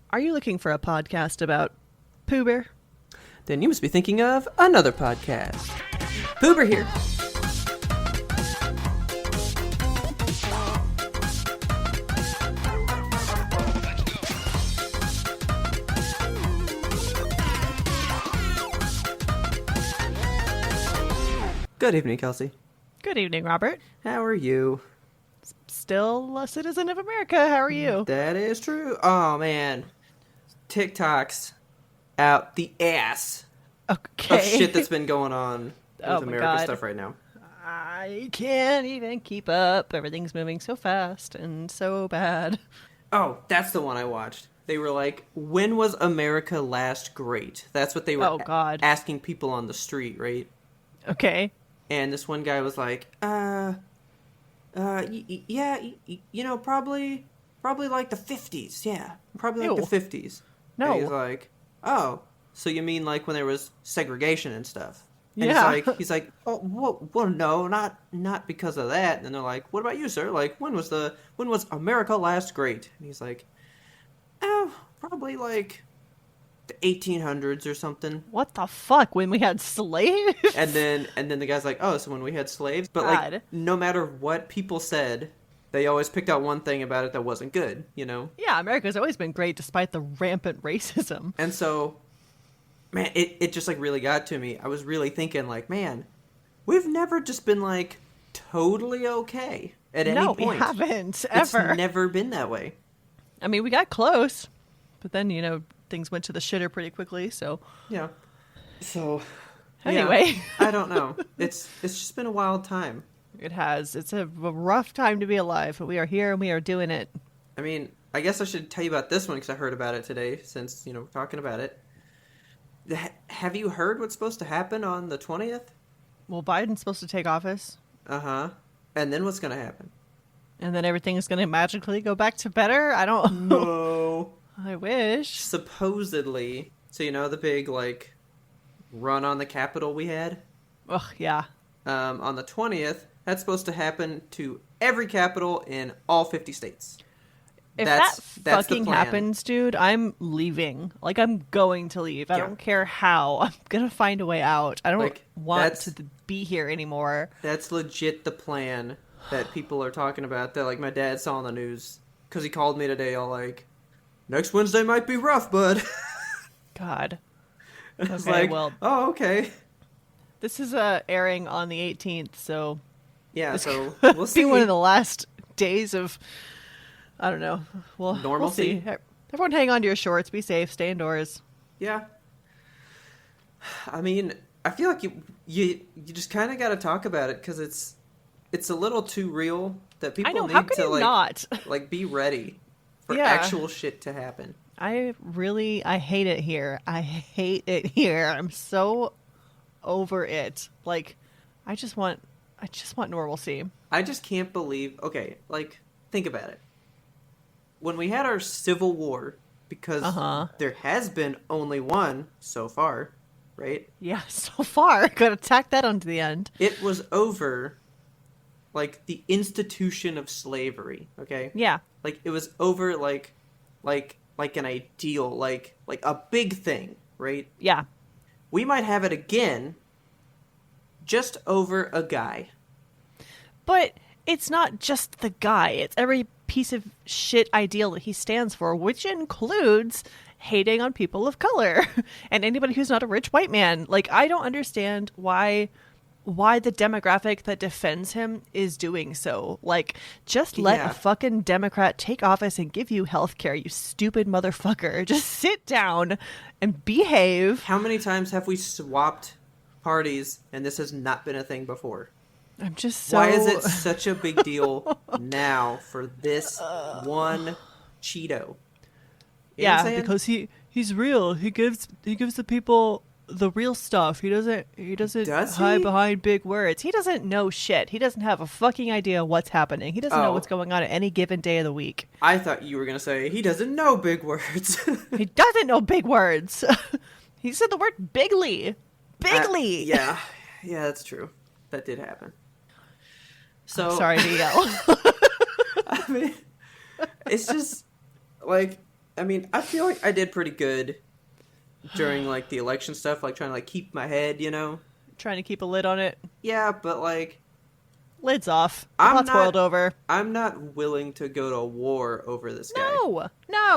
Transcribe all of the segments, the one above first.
Are you looking for a podcast about Poober? Then you must be thinking of another podcast. Poober here. Good evening, Kelsey. Good evening, Robert. How are you? Still a citizen of America. How are you? That is true. Oh, man. TikTok's out the ass Okay. of shit that's been going on with Oh my America God. stuff right now. I can't even keep up. Everything's moving so fast and so bad. Oh, that's the one I watched. They were like, when was America last great? That's what they were Oh, God. asking people on the street, right? Okay. And this one guy was like, probably like the 50s. Yeah, probably like Ew. the 50s. No. And he's like, oh, so you mean like when there was segregation and stuff? And Yeah. he's like, oh, well, no, not because of that. And they're like, what about you, sir? Like, when was America last great? And he's like, oh, probably like the 1800s or something. What the fuck? When we had slaves? And then the guy's like, oh, so when we had slaves? But God. like, no matter what people said, they always picked out one thing about it that wasn't good, you know? Yeah, America's always been great despite the rampant racism. And so, man, it just like really got to me. I was really thinking like, man, we've never just been like totally okay at any No, point. we haven't, It's ever. never been that way. I mean, we got close, but then, things went to the shitter pretty quickly, so... Yeah. So, Anyway. yeah, I don't know. It's just been a wild time. It has. It's a rough time to be alive, but we are here and we are doing it. I mean, I guess I should tell you about this one because I heard about it today since, we're talking about it. Have you heard what's supposed to happen on the 20th? Well, Biden's supposed to take office, Uh-huh. And then what's going to happen? and then everything is going to magically go back to better? I don't... No. I wish. Supposedly, so the big, like, run on the Capitol we had? Ugh, yeah. On the 20th, that's supposed to happen to every capital in all 50 states. If That's that the fucking plan. happens, dude, I'm leaving. Like, I'm going to leave. I Yeah. don't care how. I'm going to find a way out. I don't Like, want that's- to be here anymore. That's legit the plan that people are talking about that, like, my dad saw on the news. Because he called me today all like, next Wednesday might be rough, bud. God. I was Okay, like, well, oh, okay. this is airing on the 18th, so... Yeah, This so could we'll be see. one of the last days of, I don't know. Well, Normalcy? We'll see. Everyone hang on to your shorts. Be safe. Stay indoors. Yeah. I mean, I feel like you just kind of got to talk about it because it's a little too real that people I know. need How could to you like not? like be ready for Yeah. actual shit to happen. I hate it here. I hate it here. I'm so over it. Like, I just want normalcy. I just can't believe. Okay, like think about it. When we had our Civil War, because there has been only one so far, right? Yeah, so far. Gotta tack that onto the end. It was over, like, the institution of slavery, okay? Yeah. Like, it was over, like an ideal, like a big thing, right? Yeah. We might have it again, just over a guy. But it's not just the guy. It's every piece of shit ideal that he stands for, which includes hating on people of color and anybody who's not a rich white man. Like, I don't understand why the demographic that defends him is doing so. Like, just let Yeah. a fucking Democrat take office and give you health care, you stupid motherfucker. Just sit down and behave. How many times have we swapped parties and this has not been a thing before? I'm just so... Why is it such a big deal now for this one Cheeto? You know what I'm Yeah, saying? because he's real. He gives the people the real stuff. He doesn't Does hide he? behind big words. He doesn't know shit. He doesn't have a fucking idea what's happening. He doesn't know Oh. what's going on at any given day of the week. I thought you were going to say, he doesn't know big words. He doesn't know big words. He said the word bigly. Bigly. Yeah, that's true. That did happen. So I'm sorry to yell. I mean, it's just like I mean, I feel like I did pretty good during like the election stuff, like trying to like keep my head, you know. Trying to keep a lid on it. Yeah, but like Lid's off. The I'm pot's not boiled over. I'm not willing to go to war over this guy. No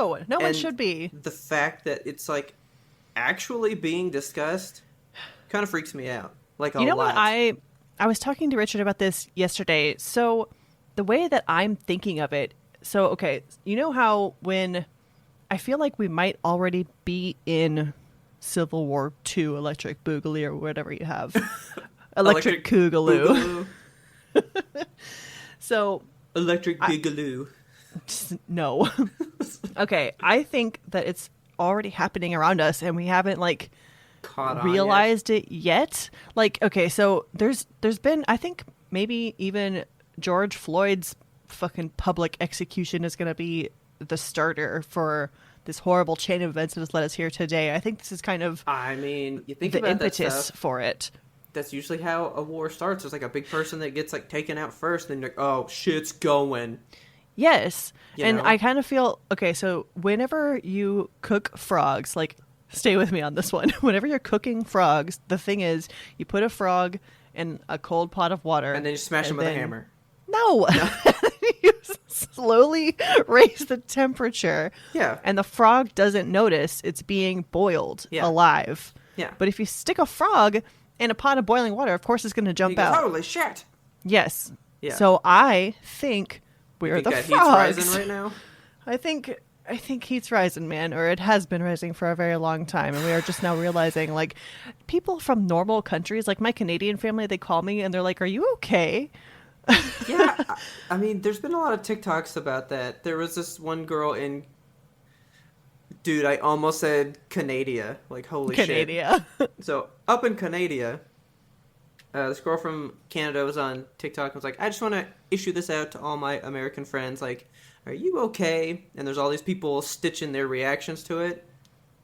one And should be. the fact that it's like actually being discussed kind of freaks me out. Like a lot. You know what? I was talking to Richard about this yesterday. So the way that I'm thinking of it, so okay, you know how when I feel like we might already be in Civil War II, Electric Boogaloo, or whatever you have. Electric Boogaloo. So Electric Boogaloo. No. Okay, I think that it's already happening around us and we haven't like Caught on realized it yet. Like, okay, so there's been, I think maybe even George Floyd's fucking public execution is going to be the starter for this horrible chain of events that has led us here today. I think this is kind of I mean, you think the about that impetus stuff. for it. That's usually how a war starts. There's like a big person that gets like taken out first, and you're like, oh, shit's going. Yes. You And know? I kind of feel, okay, so whenever you cook frogs, like, stay with me on this one. Whenever you're cooking frogs, the thing is, you put a frog in a cold pot of water. And then you smash him with a hammer. No. You slowly raise the temperature. Yeah. And the frog doesn't notice it's being boiled alive. Yeah. But if you stick a frog in a pot of boiling water, of course it's going to jump He goes, out. holy shit. Yes. Yeah. So I think we're You think the that frogs. heat's rising right now? I think heat's rising, man, or it has been rising for a very long time, and we are just now realizing, like, people from normal countries, like my Canadian family, they call me and they're like, "Are you okay?" Yeah, I mean, there's been a lot of TikToks about that. There was this one girl in... Dude, I almost said Canada. Like, holy shit. Canada. So, up in Canada, this girl from Canada was on TikTok and was like, I just want to issue this out to all my American friends. Like, are you okay? And there's all these people stitching their reactions to it.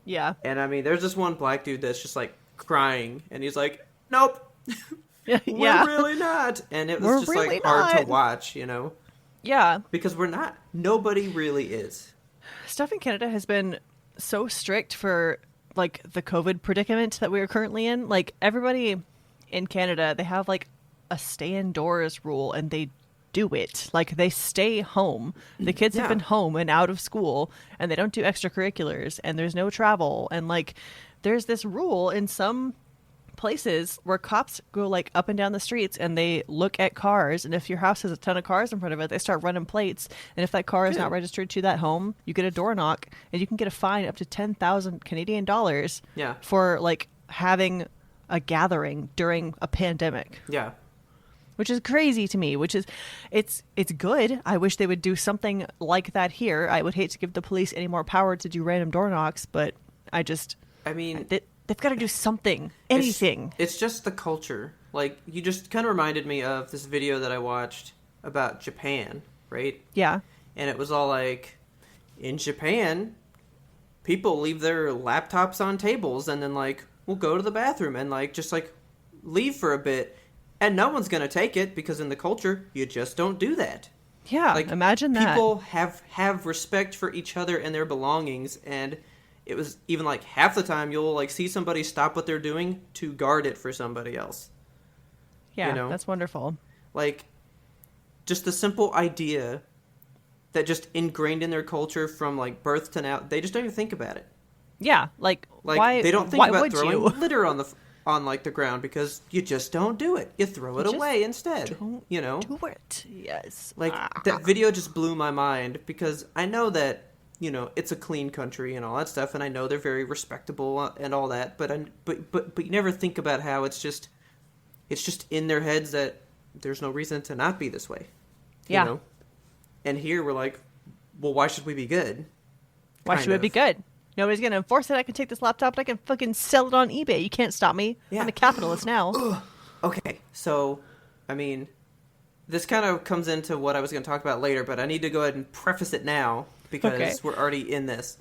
Yeah. And, I mean, there's this one black dude that's just, like, crying. And he's like, nope. Yeah. We're really not. And it was We're just, really like, hard not. to watch, you know? Yeah. Because we're not. Nobody really is. Stuff in Canada has been so strict for, like, the COVID predicament that we are currently in. Like, everybody in Canada, they have, like, a stay indoors rule, and they do it. Like, they stay home. The kids have been home and out of school, and they don't do extracurriculars, and there's no travel. And, like, there's this rule in some places where cops go, like, up and down the streets, and they look at cars, and if your house has a ton of cars in front of it, they start running plates. And if that car is not registered to that home, you get a door knock, and you can get a fine up to 10,000 Canadian dollars for, like, having a gathering during a pandemic. Yeah. Which is crazy to me, which is, it's good. I wish they would do something like that here. I would hate to give the police any more power to do random door knocks, but I mean, they've got to do something, anything. It's just the culture. Like, you just kind of reminded me of this video that I watched about Japan, right? Yeah. And it was all like, in Japan, people leave their laptops on tables and then, like, will go to the bathroom and, like, just, like, leave for a bit. And no one's going to take it because in the culture, you just don't do that. Yeah, like, imagine that. People have respect for each other and their belongings, and it was even like half the time you'll like see somebody stop what they're doing to guard it for somebody else. Yeah, you know? That's wonderful. Like, just the simple idea that just ingrained in their culture from like birth to now, they just don't even think about it. Yeah, like why they don't think why about would throwing you? litter on like the ground because you just don't do it. You throw it away instead. You know, do it. Yes. Like that video just blew my mind because I know that, you know, it's a clean country and all that stuff, and I know they're very respectable and all that, but you never think about how it's just in their heads that there's no reason to not be this way. Yeah. You know? And here we're like, well, why should we be good? Why should we be good? Nobody's going to enforce it. I can take this laptop and I can fucking sell it on eBay. You can't stop me. Yeah. I'm a capitalist now. Okay, so, I mean, this kind of comes into what I was going to talk about later, but I need to go ahead and preface it now because we're already in this.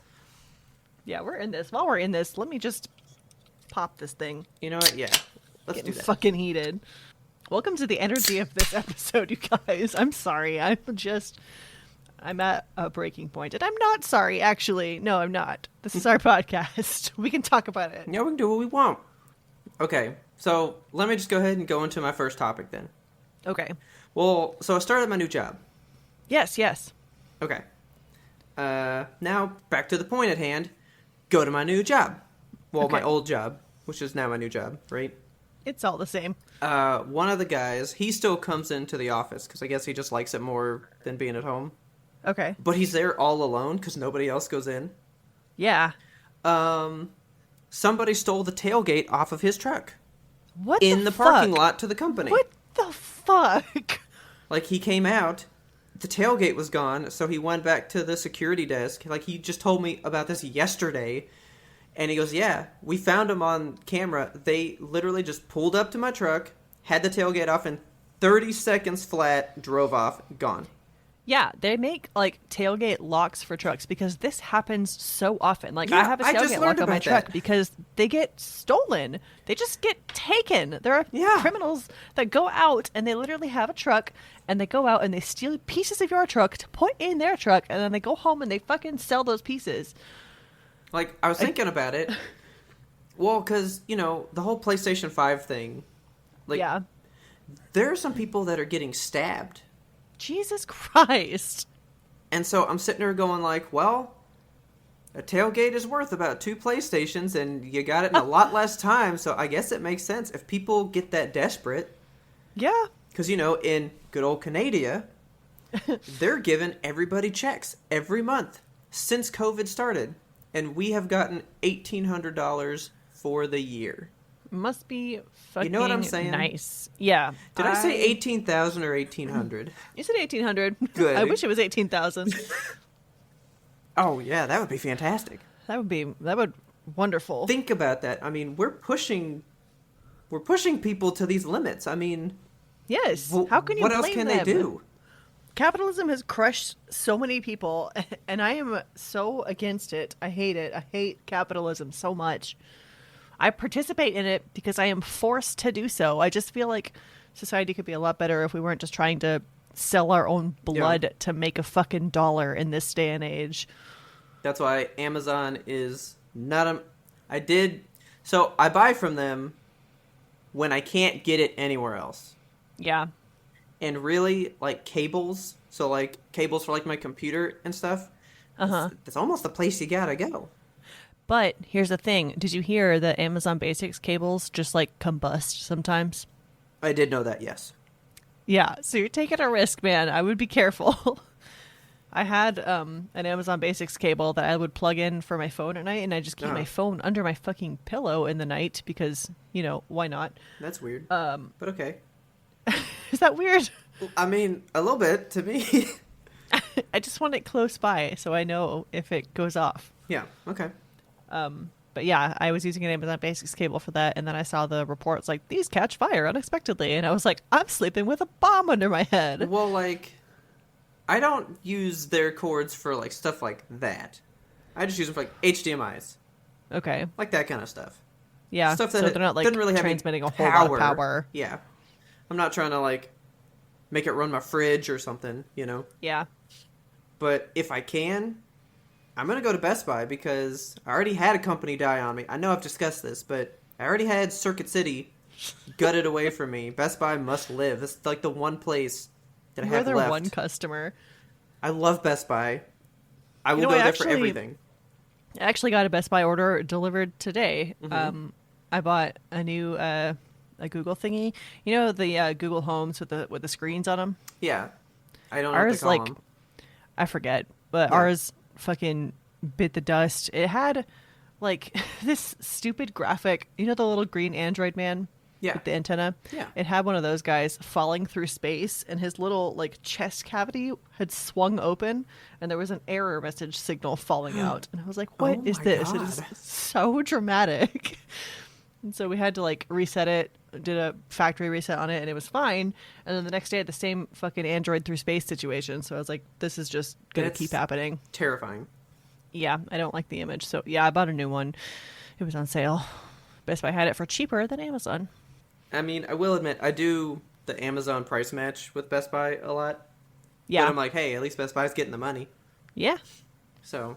Yeah, we're in this. While we're in this, let me just pop this thing. You know what? Yeah. Let's Getting do that. fucking heated. Welcome to the energy of this episode, you guys. I'm sorry. I'm at a breaking point, and I'm not sorry, actually. No, I'm not. This is our podcast. We can talk about it. Yeah, we can do what we want. Okay, so let me just go ahead and go into my first topic then. Okay. Well, so I started my new job. Yes, yes. Okay. Now, back to the point at hand. Go to my new job. Well, my Okay. old job, which is now my new job, right? It's all the same. One of the guys, he still comes into the office, because I guess he just likes it more than being at home. Okay. But he's there all alone, because nobody else goes in. Yeah. Somebody stole the tailgate off of his truck. What in the fuck? parking lot to the company. What the fuck? Like, he came out, the tailgate was gone, so he went back to the security desk. Like, he just told me about this yesterday, and he goes, yeah, we found him on camera. They literally just pulled up to my truck, had the tailgate off, and 30 seconds flat, drove off, gone. Yeah, they make, like, tailgate locks for trucks because this happens so often. Like, Yeah, I have a I just tailgate learned lock on my about truck that. because they get stolen. They just get taken. There are Yeah. criminals that go out and they literally have a truck and they go out and they steal pieces of your truck to put in their truck and then they go home and they fucking sell those pieces. Like, I was thinking about it. Well, because, you know, the whole PlayStation 5 thing. Like, Yeah. there are some people that are getting stabbed. Jesus Christ. And so I'm sitting there going like, well, a tailgate is worth about 2 PlayStations, and you got it in a lot less time, so I guess it makes sense if people get that desperate. Yeah. Because, you know, in good old Canada, they're giving everybody checks every month since COVID started. And we have gotten $1,800 for the year. Must be fucking know what I'm saying? nice. Yeah. Did I say 18,000 or 1,800? You said 1,800. Good. I wish it was 18,000. Oh, yeah, that would be fantastic. That would wonderful. Think about that. I mean, we're pushing people to these limits. I mean, Yes. How can you what blame else can them? they do? Capitalism has crushed so many people, and I am so against it. I hate it. I hate capitalism so much. I participate in it because I am forced to do so. I just feel like society could be a lot better if we weren't just trying to sell our own blood to make a fucking dollar in this day and age. That's why Amazon is not so I buy from them when I can't get it anywhere else. Yeah. And really, like, cables, so like cables for like my computer and stuff, that's almost the place you gotta go. But here's the thing. Did you hear that Amazon Basics cables just like combust sometimes? I did know that, yes. Yeah, so you're taking a risk, man. I would be careful. I had an Amazon Basics cable that I would plug in for my phone at night, and I just keep my phone under my fucking pillow in the night because, you know, why not? That's weird. But okay. Is that weird? I mean, a little bit to me. I just want it close by so I know if it goes off. Yeah, okay. But yeah, I was using an Amazon Basics cable for that, and then I saw the reports like, these catch fire unexpectedly, and I was like, I'm sleeping with a bomb under my head. Well, like, I don't use their cords for, like, stuff like that. I just use them for, like, HDMIs. Okay. Like that kind of stuff. Yeah, Stuff so that they're not like doesn't really have any transmitting a whole lot of power. Yeah. I'm not trying to, like, make it run my fridge or something, you know? Yeah. But if I can, I'm going to go to Best Buy because I already had a company die on me. I know I've discussed this, but I already had Circuit City gutted away from me. Best Buy must live. It's like the one place that I We're have their left. one customer. I love Best Buy. I will know, go I there for actually- everything. I actually got a Best Buy order delivered today. I bought a new a Google thingy. You know the Google Homes with the screens on them? Yeah. I don't know Ours, what they call like, them. I forget, but Yeah. ours fucking bit the dust. It had like this stupid graphic. You know the little green Android man? Yeah. With the antenna? Yeah. It had one of those guys falling through space, and his little like chest cavity had swung open, and there was an error message signal falling out. And I was like, "What Oh is my this? It is God. so dramatic." And so we had to like reset it, did a factory reset on it, and it was fine. And then the next day, I had the same fucking Android through space situation. So I was like, "This is just gonna That's keep happening." Terrifying. Yeah, I don't like the image. So yeah, I bought a new one. It was on sale. Best Buy had it for cheaper than Amazon. I mean, I will admit, I do the Amazon price match with Best Buy a lot. Yeah. But I'm like, hey, at least Best Buy's getting the money. Yeah. So,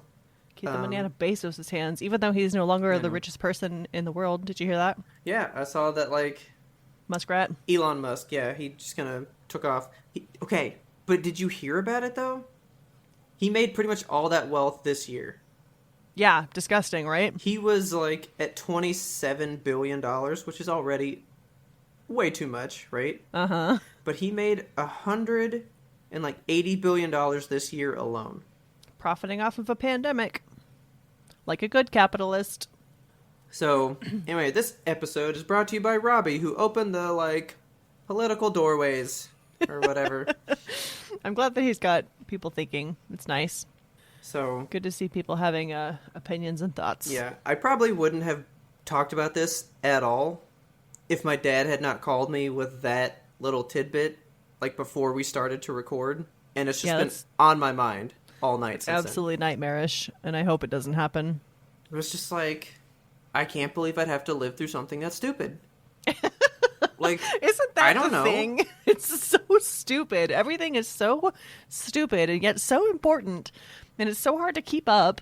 Keep the money out of Bezos' hands, even though he's no longer I the know. richest person in the world. Did you hear that? Yeah, I saw that, like, Muskrat? Elon Musk, yeah, he just kind of took off. Okay, but did you hear about it, though? He made pretty much all that wealth this year. Yeah, disgusting, right? He was, like, at $27 billion, which is already way too much, right? Uh-huh. But he made $180 billion this year alone. Profiting off of a pandemic. Like a good capitalist. So, anyway, this episode is brought to you by Robbie, who opened the, like, political doorways, or whatever. I'm glad that he's got people thinking. It's nice. So, Good to see people having opinions and thoughts. yeah, I probably wouldn't have talked about this at all if my dad had not called me with that little tidbit, like, before we started to record. And it's just been on my mind all night since absolutely nightmarish, and I hope it doesn't happen. It was just like, I can't believe I'd have to live through something that's stupid. Like, Isn't that I don't know. thing? It's so stupid. Everything is so stupid and yet so important, and it's so hard to keep up.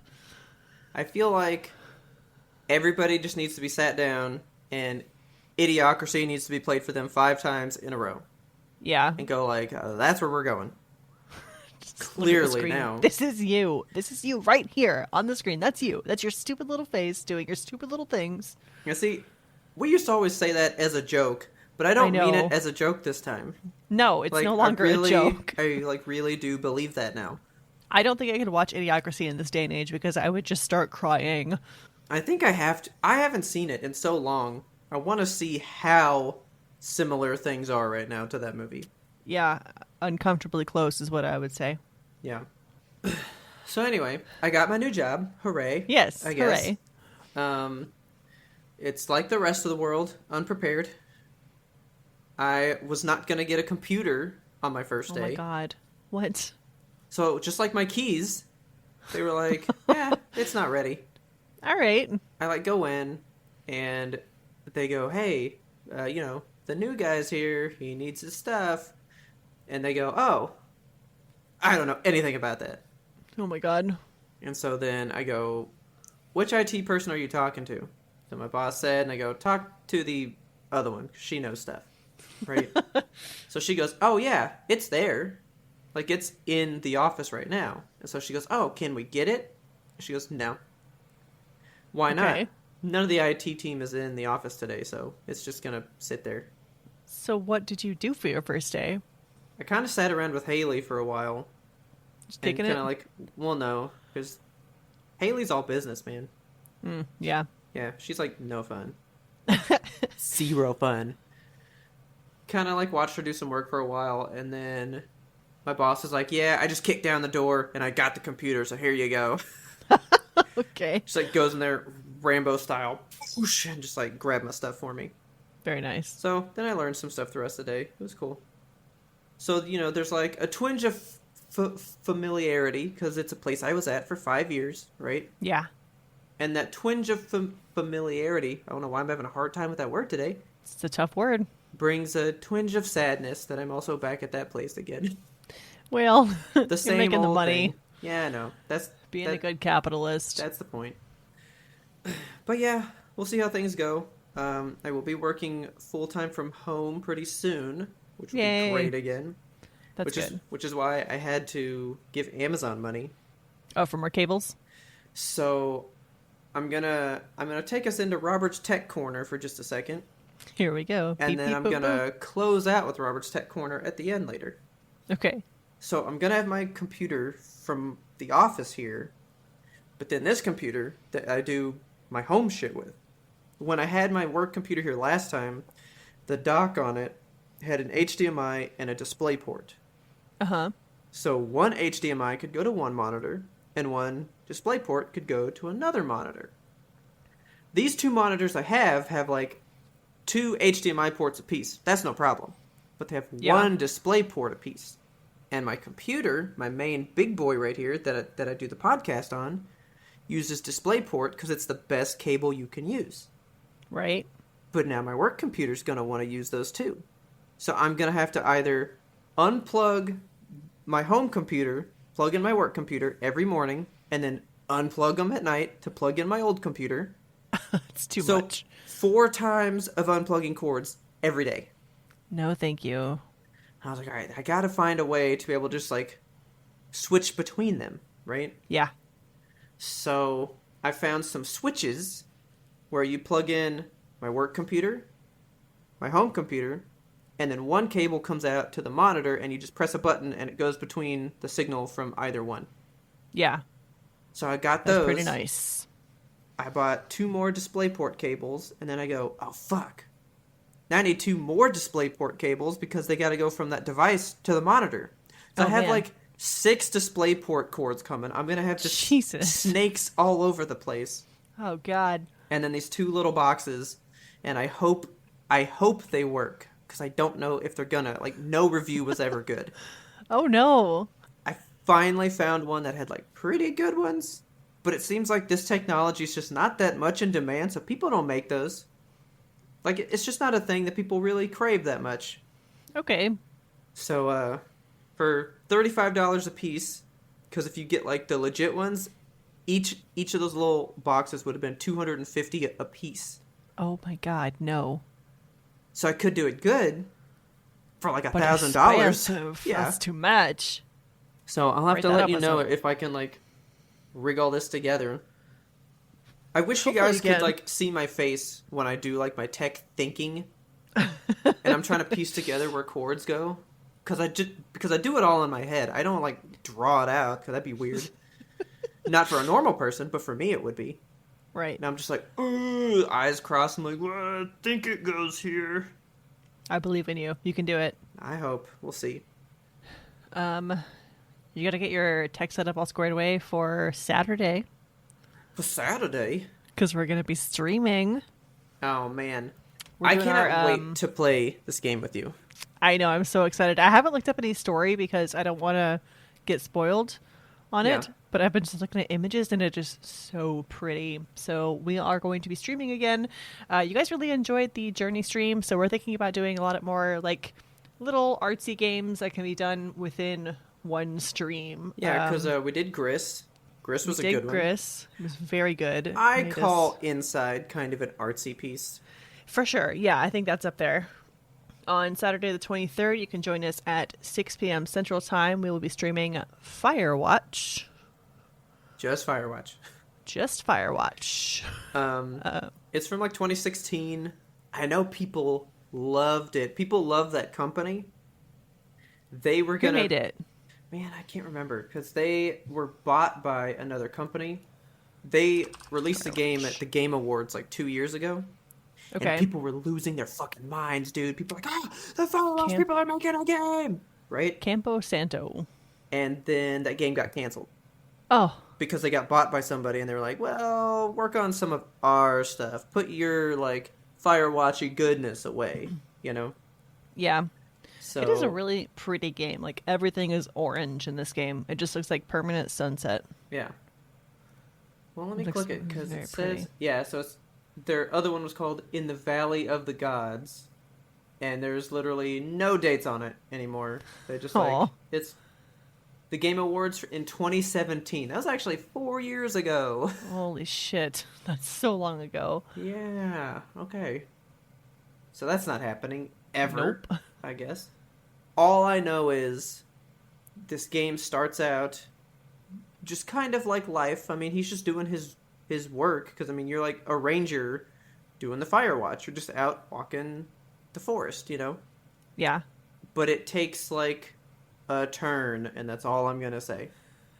I feel like everybody just needs to be sat down and Idiocracy needs to be played for them 5 times in a row. Yeah. And go like, that's where we're going. Just look at the Clearly screen. now. This is you. This is you right here on the screen. That's you. That's your stupid little face doing your stupid little things. You see, we used to always say that as a joke, but I don't mean know. it as a joke this time. No, it's Like, no longer I really, a joke. I like really do believe that now. I don't think I could watch Idiocracy in this day and age because I would just start crying. I think I have to. I haven't seen it in so long. I want to see how similar things are right now to that movie. Yeah, uncomfortably close is what I would say. Yeah. So anyway, I got my new job. Hooray. Yes, I guess. hooray. It's like the rest of the world, unprepared. I was not going to get a computer on my first day. Oh my god. What? So just like my keys, they were like, yeah, it's not ready. All right. I like go in and they go, hey, the new guy's here. He needs his stuff. And they go, oh, I don't know anything about that. Oh my god. And so then I go, which IT person are you talking to? So my boss said, and I go, talk to the other one, 'cause she knows stuff. Right? So she goes, oh yeah, it's there. Like, it's in the office right now. And so she goes, oh, can we get it? She goes, no. Why not? Okay. None of the IT team is in the office today, so it's just going to sit there. So what did you do for your first day? I kind of sat around with Haley for a while. Just And taking kind it? of like, well, no, because Haley's all business, man. Yeah. Yeah, she's like, no fun. Zero fun. Kind of like watched her do some work for a while, and then my boss is like, yeah, I just kicked down the door, and I got the computer, so here you go. Okay. Just like goes in there, Rambo style, whoosh, and just like grab my stuff for me. Very nice. So then I learned some stuff the rest of the day. It was cool. So, there's like a twinge of familiarity, because it's a place I was at for 5 years, right? Yeah. And that twinge of familiarity, I don't know why I'm having a hard time with that word today, It's a tough word. brings a twinge of sadness that I'm also back at that place again. Well, The you're same making the old money. thing. Yeah, I know. Being a good capitalist. That's the point. But yeah, we'll see how things go. I will be working full-time from home pretty soon, which will Yay. be great again. That's good. Which is why I had to give Amazon money. Oh, for more cables? So I'm gonna take us into Robert's Tech Corner for just a second. Here we go. And Beep, then beep, I'm boop, gonna close out with Robert's Tech Corner at the end later. boop. Okay. So I'm gonna have my computer from the office here, but then this computer that I do my home shit with. When I had my work computer here last time, the dock on it had an HDMI and a display port. Uh-huh. So one HDMI could go to one monitor, and one display port could go to another monitor. These 2 monitors I have like 2 HDMI ports apiece. That's no problem. But they have one display port apiece. And my computer, my main big boy right here that I do the podcast on, uses DisplayPort because it's the best cable you can use. Right. But now my work computer's going to want to use those too. So I'm going to have to either unplug my home computer, plug in my work computer every morning, and then unplug them at night to plug in my old computer. It's too So much. 4 times of unplugging cords every day. No, thank you. I was like, all right, I gotta find a way to be able to just like switch between them, right? Yeah. So I found some switches where you plug in my work computer, my home computer, and then one cable comes out to the monitor and you just press a button and it goes between the signal from either one. Yeah. So I got That's those. pretty nice. I bought 2 more DisplayPort cables and then I go, oh fuck. Now I need 2 more DisplayPort cables because they got to go from that device to the monitor. So I have man. like 6 DisplayPort cords coming. I'm going to have just Jesus. snakes all over the place. Oh, God. And then these 2 little boxes, and I hope they work because I don't know if they're gonna. Like, no review was ever good. Oh, no. I finally found one that had like pretty good ones, but it seems like this technology is just not that much in demand, so people don't make those. Like, it's just not a thing that people really crave that much. Okay. So, for $35 a piece, because if you get like the legit ones, each of those little boxes would have been $250 a piece. Oh, my God. No. So I could do it good for like But $1,000. expensive. Yeah. That's too much. So I'll have Write to that let up you as know a- if I can like rig all this together. I wish you Hopefully guys you could can. like see my face when I do like my tech thinking, and I'm trying to piece together where chords go, because I do it all in my head. I don't like draw it out because that'd be weird. Not for a normal person, but for me it would be. Right. And I'm just like, "Ugh," eyes crossed. I'm like, well, I think it goes here. I believe in you. You can do it. I hope. We'll see. You got to get your tech setup all squared away for Saturday For Saturday. because we're going to be streaming. Oh man, We're I doing cannot our, wait to play this game with you. I know. I'm so excited. I haven't looked up any story because I don't want to get spoiled on Yeah. it. But I've been just looking at images and it's just so pretty. So we are going to be streaming again. You guys really enjoyed the Journey stream. So we're thinking about doing a lot more like little artsy games that can be done within one stream. Yeah, because we did Gris. Gris was a did good one. Gris. It was very good. I Made us- call Inside kind of an artsy piece. For sure. Yeah, I think that's up there. On Saturday the 23rd, you can join us at 6 p.m. Central Time. We will be streaming Firewatch. Just Firewatch. Just Firewatch. It's from like 2016. I know people loved it. People love that company. They were Who gonna made it? Man, I can't remember because they were bought by another company. They released the game at the Game Awards like 2 years ago. Okay. And people were losing their fucking minds, dude. People were like, oh, the Firewatch Camp- people are making a game! Right? Campo Santo. And then that game got canceled Oh, because they got bought by somebody and they were like, well, work on some of our stuff. Put your, like, Firewatchy goodness away, you know? yeah. So It is a really pretty game. Like, everything is orange in this game. It just looks like permanent sunset. Yeah. Well, let me Looks click it because very it says pretty. yeah. So it's their other one was called In the Valley of the Gods, and there's literally no dates on it anymore. They just like Aw. it's the Game Awards in 2017. That was actually 4 years ago. Holy shit. That's so long ago. Yeah. Okay. So that's not happening ever. Nope. I guess. All I know is this game starts out just kind of like life. I mean, he's just doing his work because I mean, you're like a ranger doing the fire watch. You're just out walking the forest, you know. Yeah. But it takes like a turn, and that's all I'm gonna say.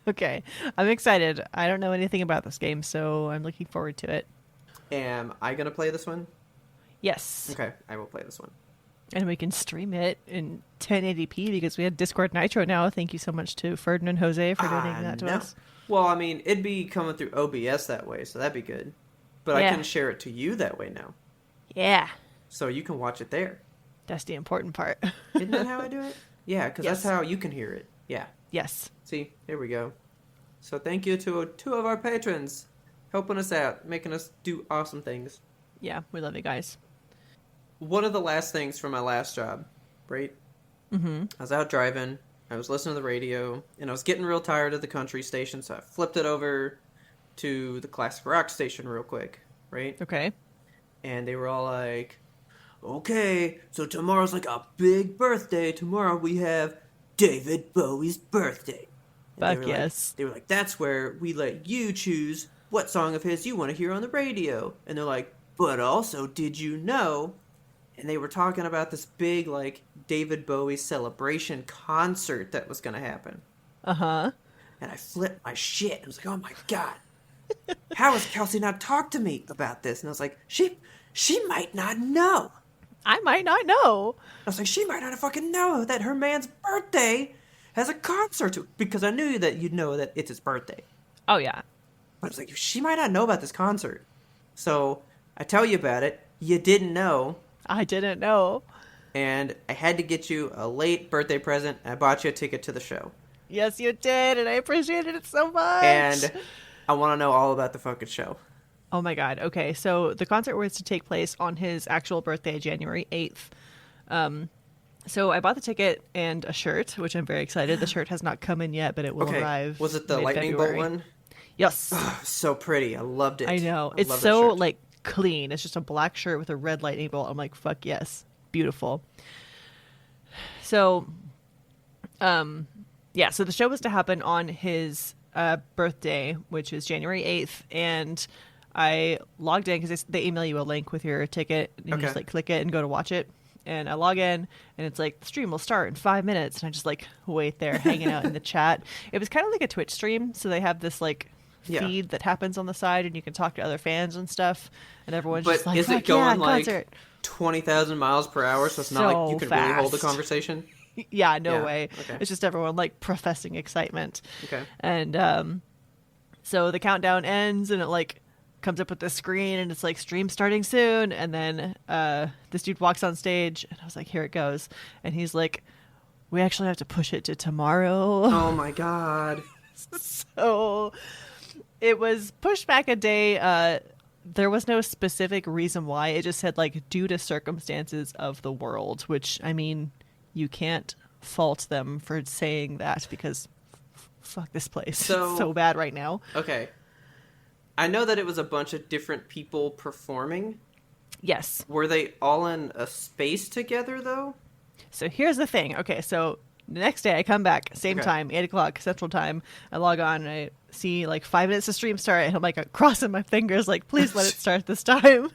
Okay. I'm excited. I don't know anything about this game, so I'm looking forward to it. Am I gonna play this one? Yes. Okay, I will play this one. And we can stream it in 1080p because we had Discord Nitro now. Thank you so much to Ferdinand Jose for donating that to no. us. Well, I mean, it'd be coming through OBS that way, so that'd be good. But I Yeah. can share it to you that way now, Yeah. so you can watch it there. That's the important part. Isn't that how I do it? Yeah, because Yes. that's how you can hear it. Yeah. Yes. See, here we go. So thank you to 2 of our patrons helping us out, making us do awesome things. Yeah, we love you guys. One of the last things from my last job, right? Mm-hmm. I was out driving, I was listening to the radio, and I was getting real tired of the country station, so I flipped it over to the classic rock station real quick, right? Okay. And they were all like, okay, so tomorrow's like a big birthday. Tomorrow we have David Bowie's birthday. And Fuck yes. They were like, that's where we let you choose what song of his you want to hear on the radio. And they're like, but also, did you know? And they were talking about this big, like, David Bowie celebration concert that was going to happen. Uh-huh. And I flipped my shit. I was like, oh my God. How has Kelsey not talked to me about this? And I was like, she might not know. I might not know. I was like, she might not fucking know that her man's birthday has a concert to, because I knew that you'd know that it's his birthday. Oh, yeah. But I was like, she might not know about this concert. So I tell you about it. You didn't know. I didn't know. And I had to get you a late birthday present. And I bought you a ticket to the show. Yes, you did, and I appreciated it so much. And I want to know all about the fucking show. Oh my God. Okay, so the concert was to take place on his actual birthday, January 8th. So I bought the ticket and a shirt, which I'm very excited. The shirt has not come in yet, but it will arrive. Was it the lightning bolt one? Yes. Oh, so pretty. I loved it. I know. It's so like clean. It's just a black shirt with a red lightning bolt. I'm like, fuck yes. Beautiful. So, yeah, so the show was to happen on his birthday, which is January 8th, and I logged in because they email you a link with your ticket, and you just like click it and go to watch it. And I log in, and it's like, the stream will start in 5 minutes, and I just like wait there, hanging out in the chat. It was kind of like a Twitch stream, so they have this like feed that happens on the side, and you can talk to other fans and stuff, and everyone's just like, is it going like concert. 20,000 miles per hour, so it's not like you can really hold a conversation? Yeah, no way. Okay. It's just everyone like professing excitement. Okay. And so the countdown ends, and it like comes up with the screen, and it's like stream starting soon. And then this dude walks on stage, and I was like, here it goes. And he's like, we actually have to push it to tomorrow. Oh my God. So it was pushed back a day. There was no specific reason why. It just said like due to circumstances of the world, which I mean, you can't fault them for saying that because fuck this place. It's so bad right now. Okay. I know that it was a bunch of different people performing. Yes. Were they all in a space together though? So here's the thing. Okay, so the next day I come back, same time, 8 o'clock Central Time. I log on and I see like 5 minutes to stream start, and I'm like crossing my fingers like, please let it start this time.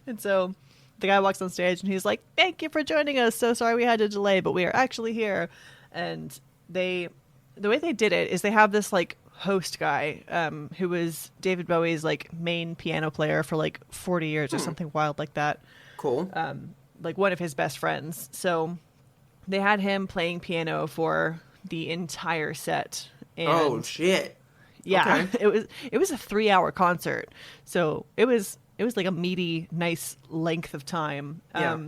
And so the guy walks on stage, and he's like, thank you for joining us. So sorry we had to delay, but we are actually here. And the way they did it is they have this like host guy who was David Bowie's like main piano player for like 40 years or something wild like that. Cool. Like one of his best friends. So they had him playing piano for the entire set. And oh shit. Yeah. Okay. It was a 3-hour concert. So it was like a meaty, nice length of time. Yeah.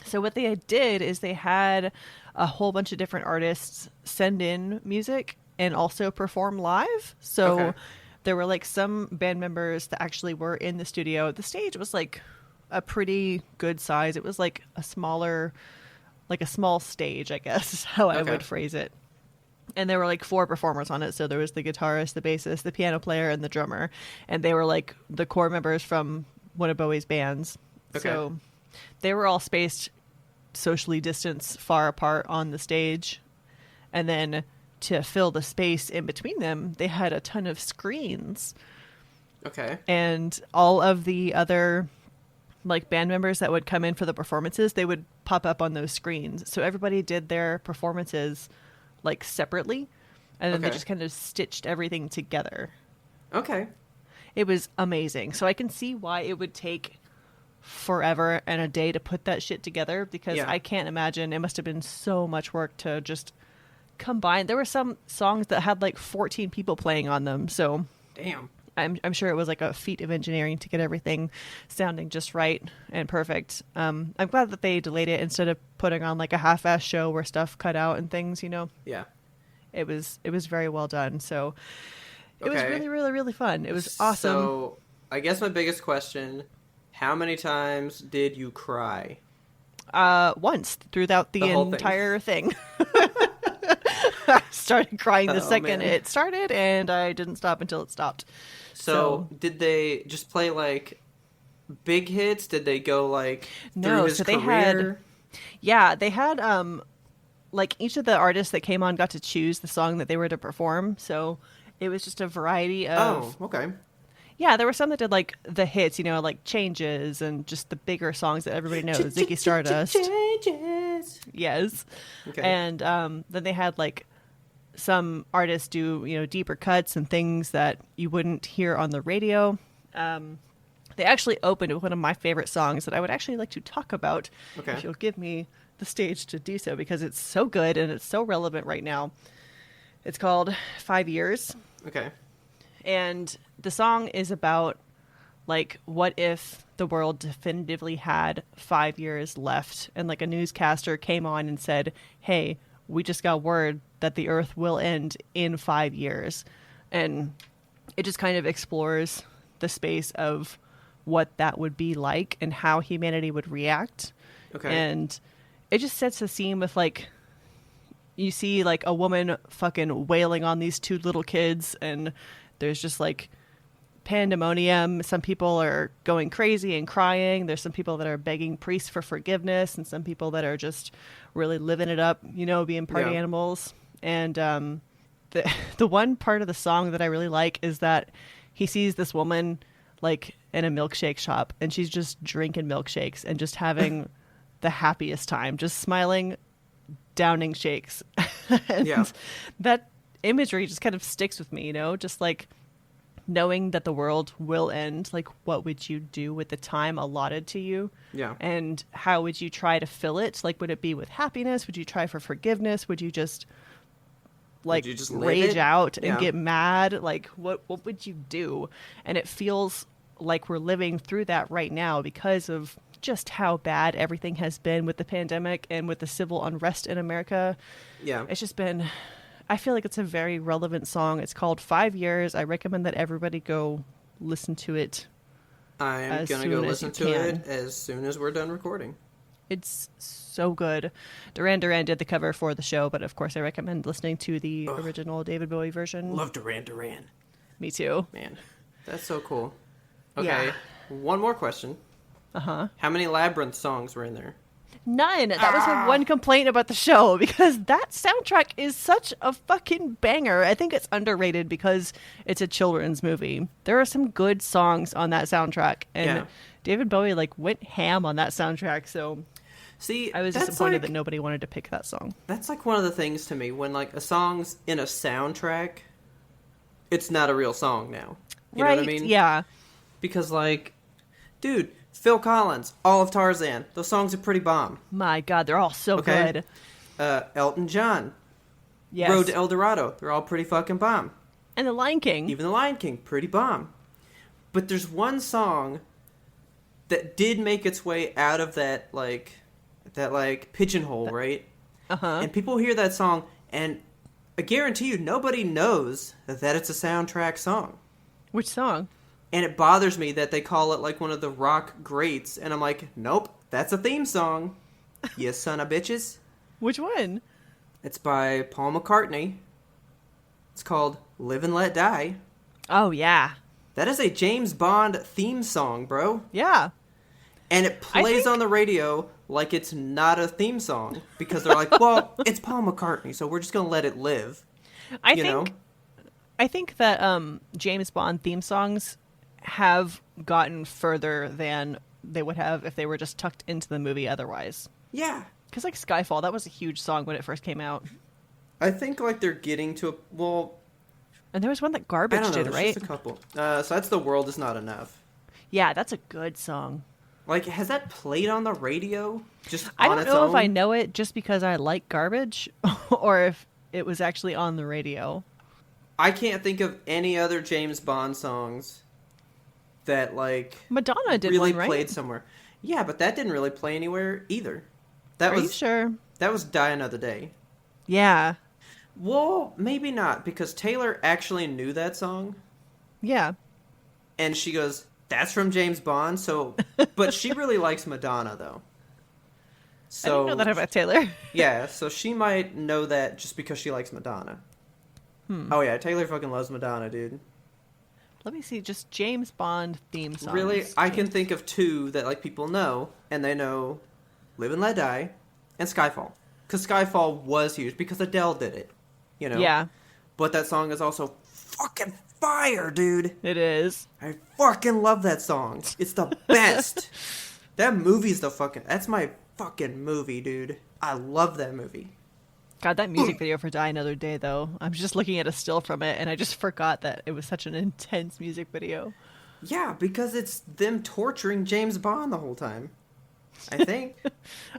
So what they did is they had a whole bunch of different artists send in music and also perform live. So there were like some band members that actually were in the studio. The stage was like a pretty good size. It was like a small stage, I guess is how I would phrase it. And there were like 4 performers on it. So there was the guitarist, the bassist, the piano player, and the drummer. And they were like the core members from one of Bowie's bands. Okay. So they were all spaced socially distanced far apart on the stage. And then to fill the space in between them, they had a ton of screens. Okay. And all of the other like band members that would come in for the performances, they would pop up on those screens. So everybody did their performances like separately, and then they just kind of stitched everything together. Okay. It was amazing. So I can see why it would take forever and a day to put that shit together, because I can't imagine. It must have been so much work to just combine. There were some songs that had like 14 people playing on them. So damn. I'm sure it was like a feat of engineering to get everything sounding just right and perfect. I'm glad that they delayed it instead of putting on like a half-ass show where stuff cut out and things, you know? Yeah. It was very well done. So it was really, really, really fun. It was awesome. So I guess my biggest question, how many times did you cry? Once throughout the entire thing. I started crying the Oh, second man. it started, and I didn't stop until it stopped. So, did they just play like big hits? Did they go like through No, his so they had, career? yeah, they had like each of the artists that came on got to choose the song that they were to perform. So it was just a variety Oh, of, okay. yeah, there were some that did like the hits, like Changes and just the bigger songs that everybody knows, Ziggy Stardust. Changes. Yes. Okay. And then they had like some artists do, deeper cuts and things that you wouldn't hear on the radio. They actually opened with one of my favorite songs that I would actually like to talk about Okay. if you'll give me the stage to do so, because it's so good and it's so relevant right now. It's called 5 Years. Okay. And the song is about, like, what if the world definitively had 5 years left and, like, a newscaster came on and said, hey, we just got word that the earth will end in 5 years. And it just kind of explores the space of what that would be like and how humanity would react. Okay. And it just sets the scene with, like, you see, like, a woman fucking wailing on these two little kids, and there's just, like, pandemonium. Some people are going crazy and crying. There's some people that are begging priests for forgiveness, and some people that are just really living it up, being party animals. And the one part of the song that I really like is that he sees this woman, like, in a milkshake shop, and she's just drinking milkshakes and just having the happiest time, just smiling, downing shakes. And Yeah. that imagery just kind of sticks with me, just like knowing that the world will end. Like, what would you do with the time allotted to you? Yeah. And how would you try to fill it? Like, would it be with happiness? Would you try for forgiveness? Would you just like you just live rage it? out and Yeah. get mad? Like, what would you do? And it feels like we're living through that right now because of just how bad everything has been with the pandemic and with the civil unrest in America. Yeah. It's just been, I feel like it's a very relevant song. It's called 5 Years. I recommend that everybody go listen to it. I'm as gonna soon go as listen you to can. it as soon as we're done recording. It's so good. Duran Duran did the cover for the show, but of course I recommend listening to the original David Bowie version. Love Duran Duran. Me too. Man, that's so cool. Okay, Yeah. one more question. Uh-huh. How many Labyrinth songs were in there? None. That was my one complaint about the show, because that soundtrack is such a fucking banger. I think it's underrated because it's a children's movie. There are some good songs on that soundtrack, and Yeah. David Bowie went ham on that soundtrack. So See, I was that's disappointed like, that nobody wanted to pick that song. That's like one of the things to me when like a song's in a soundtrack, it's not a real song now. You know what I mean? Yeah. Because like, dude, Phil Collins, all of Tarzan, those songs are pretty bomb. My God, they're all so Okay. good. Elton John, Yes. Road to El Dorado, they're all pretty fucking bomb. And The Lion King. Even The Lion King, pretty bomb. But there's one song that did make its way out of that pigeonhole, right? Uh-huh. And people hear that song, and I guarantee you, nobody knows that it's a soundtrack song. Which song? And it bothers me that they call it like one of the rock greats, and I'm like, nope, that's a theme song. You son of bitches. Which one? It's by Paul McCartney. It's called Live and Let Die. Oh, yeah. That is a James Bond theme song, bro. Yeah. And it plays on the radio like it's not a theme song because they're like, well, it's Paul McCartney, so we're just going to let it live. I think that James Bond theme songs have gotten further than they would have if they were just tucked into the movie otherwise. Yeah. Because like Skyfall, that was a huge song when it first came out. I think like they're getting to And there was one that I Garbage don't know, did, there's right? just a couple. So that's The World Is Not Enough. Yeah, that's a good song. Like, has that played on the radio just I on don't its know own? if I know it just because I like Garbage or if it was actually on the radio. I can't think of any other James Bond songs that like Madonna did really one, right? played somewhere. Yeah, but that didn't really play anywhere either. Are you sure? That was Die Another Day. Yeah. Well, maybe not, because Taylor actually knew that song, Yeah. and she goes, "That's from James Bond." So, but she really likes Madonna, though. I didn't know So that about Taylor. yeah, so she might know that just because she likes Madonna. Oh yeah, Taylor fucking loves Madonna, dude. Let me see, just James Bond theme Really, songs. I can James... think of two that like people know, and they know "Live and Let Die" and "Skyfall." Because Skyfall was huge because Adele did it, you know. Yeah, But that song is also fucking fire, dude. it is. I fucking love that song. It's the best. That movie's the fucking. That's my fucking movie, dude. I love that movie. God, that music video for Die Another Day, though. I'm just looking at a still from it, and I just forgot that it was such an intense music video. Yeah, because it's them torturing James Bond the whole time. I think.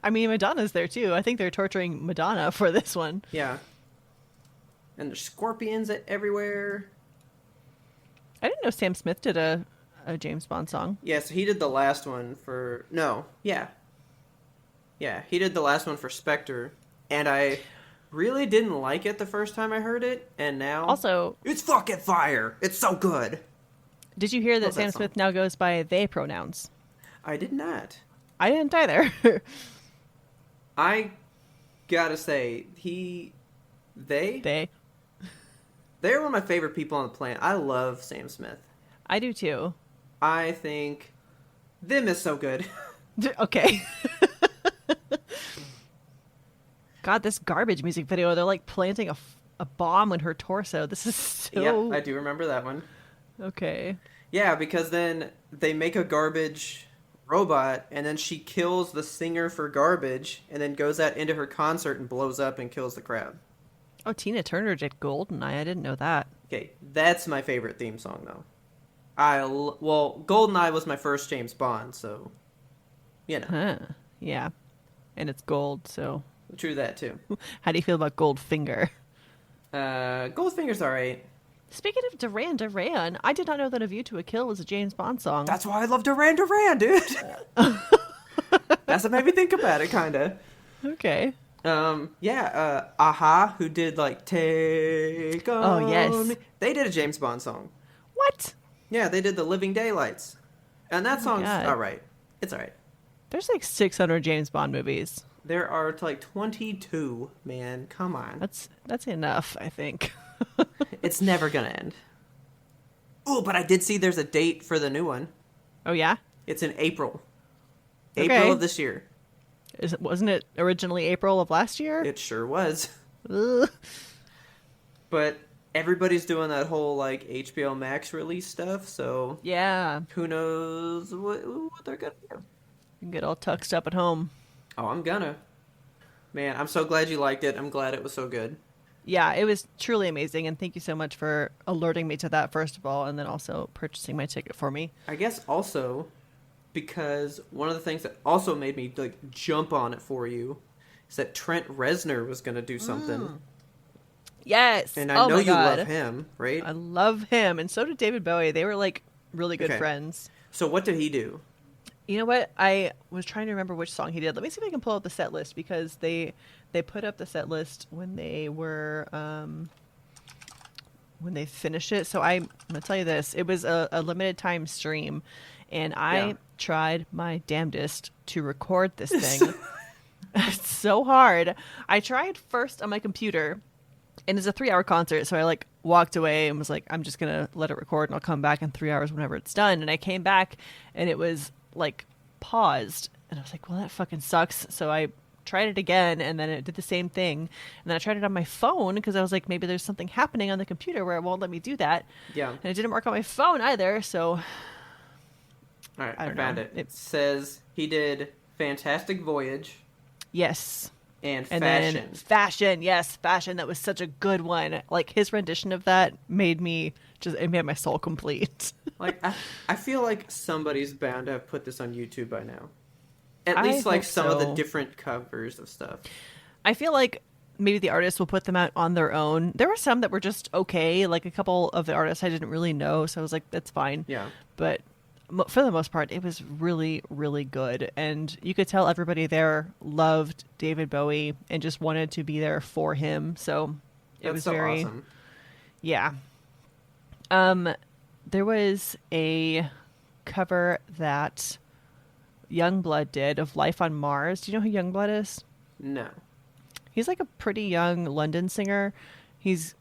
I mean, Madonna's there, too. I think they're torturing Madonna for this one. Yeah. And there's scorpions everywhere. I didn't know Sam Smith did a James Bond song. Yeah, so he did the last one for... No, yeah. Yeah, he did the last one for Spectre. And I really didn't like it the first time I heard it. And now... Also... It's fucking fire! It's so good! Did you hear that Love that Sam song. Smith now goes by they pronouns? I did not. I didn't either. I gotta say, they're one of my favorite people on the planet. I love Sam Smith. I do, too. I think them is so good. Okay. God, this garbage music video, they're like planting a bomb in her torso. This is so... Yeah, I do remember that one. Okay. Yeah, because then they make a garbage robot, and then she kills the singer for Garbage, and then goes out into her concert and blows up and kills the crowd. Oh, Tina Turner did Goldeneye. I didn't know that. Okay, that's my favorite theme song, though. Well, Goldeneye was my first James Bond, so, you know. Huh. Yeah. And it's gold, so... True that, too. How do you feel about Goldfinger? Goldfinger's alright. Speaking of Duran Duran, I did not know that A View to a Kill was a James Bond song. That's why I love Duran Duran, dude! That's what made me think about it, kinda. Okay. Aha, who did, like, Take On Oh, yes. Me. They did a James Bond song. What? Yeah, they did The Living Daylights. And that song's God. alright. It's alright. There's like 600 James Bond movies. There are, like, 22, man. Come on. That's enough, I think. It's never gonna end. Ooh, but I did see there's a date for the new one. Oh, yeah? It's in April. Okay. April of this year. Wasn't it originally April of last year? It sure was. Ugh. But everybody's doing that whole, like, HBO Max release stuff, so Yeah. who knows what they're gonna do. You can get all tucked up at home. Oh, I'm gonna. Man, I'm so glad you liked it. I'm glad it was so good. Yeah, it was truly amazing, and thank you so much for alerting me to that, first of all, and then also purchasing my ticket for me. I guess also because one of the things that also made me, like, jump on it for you is that Trent Reznor was gonna do something. Yes! And I know my you God. love him, right? I love him, and so did David Bowie. They were, like, really good Okay. friends. So what did he do? You know what? I was trying to remember which song he did. Let me see if I can pull up the set list, because they put up the set list when they were when they finished it. So I'm gonna tell you this: it was a limited time stream, and I tried my damnedest to record this thing. It's so hard. I tried first on my computer, and it's a 3-hour concert, so I like walked away and was like, I'm just gonna let it record, and I'll come back in 3 hours whenever it's done. And I came back, and it was like paused, and I was like, well, that fucking sucks. So I tried it again, and then it did the same thing, and then I tried it on my phone because I was like, maybe there's something happening on the computer where it won't let me do that. Yeah. And it didn't work on my phone either, so All right, I I don't found know. it. It says he did Fantastic Voyage yes. and And Fashion. then Fashion, yes, Fashion. That was such a good one. Like, his rendition of that it made my soul complete. Like, I feel like somebody's bound to have put this on YouTube by now. At I least, like, hope some of the so. different covers of stuff. I feel like maybe the artists will put them out on their own. There were some that were just okay. Like, a couple of the artists I didn't really know, so I was like, that's fine. Yeah. But for the most part, it was really, really good. And you could tell everybody there loved David Bowie and just wanted to be there for him. So it That's was so very... awesome. Yeah. There was a cover that Youngblood did of Life on Mars. Do you know who Youngblood is? No. He's like a pretty young London singer. He's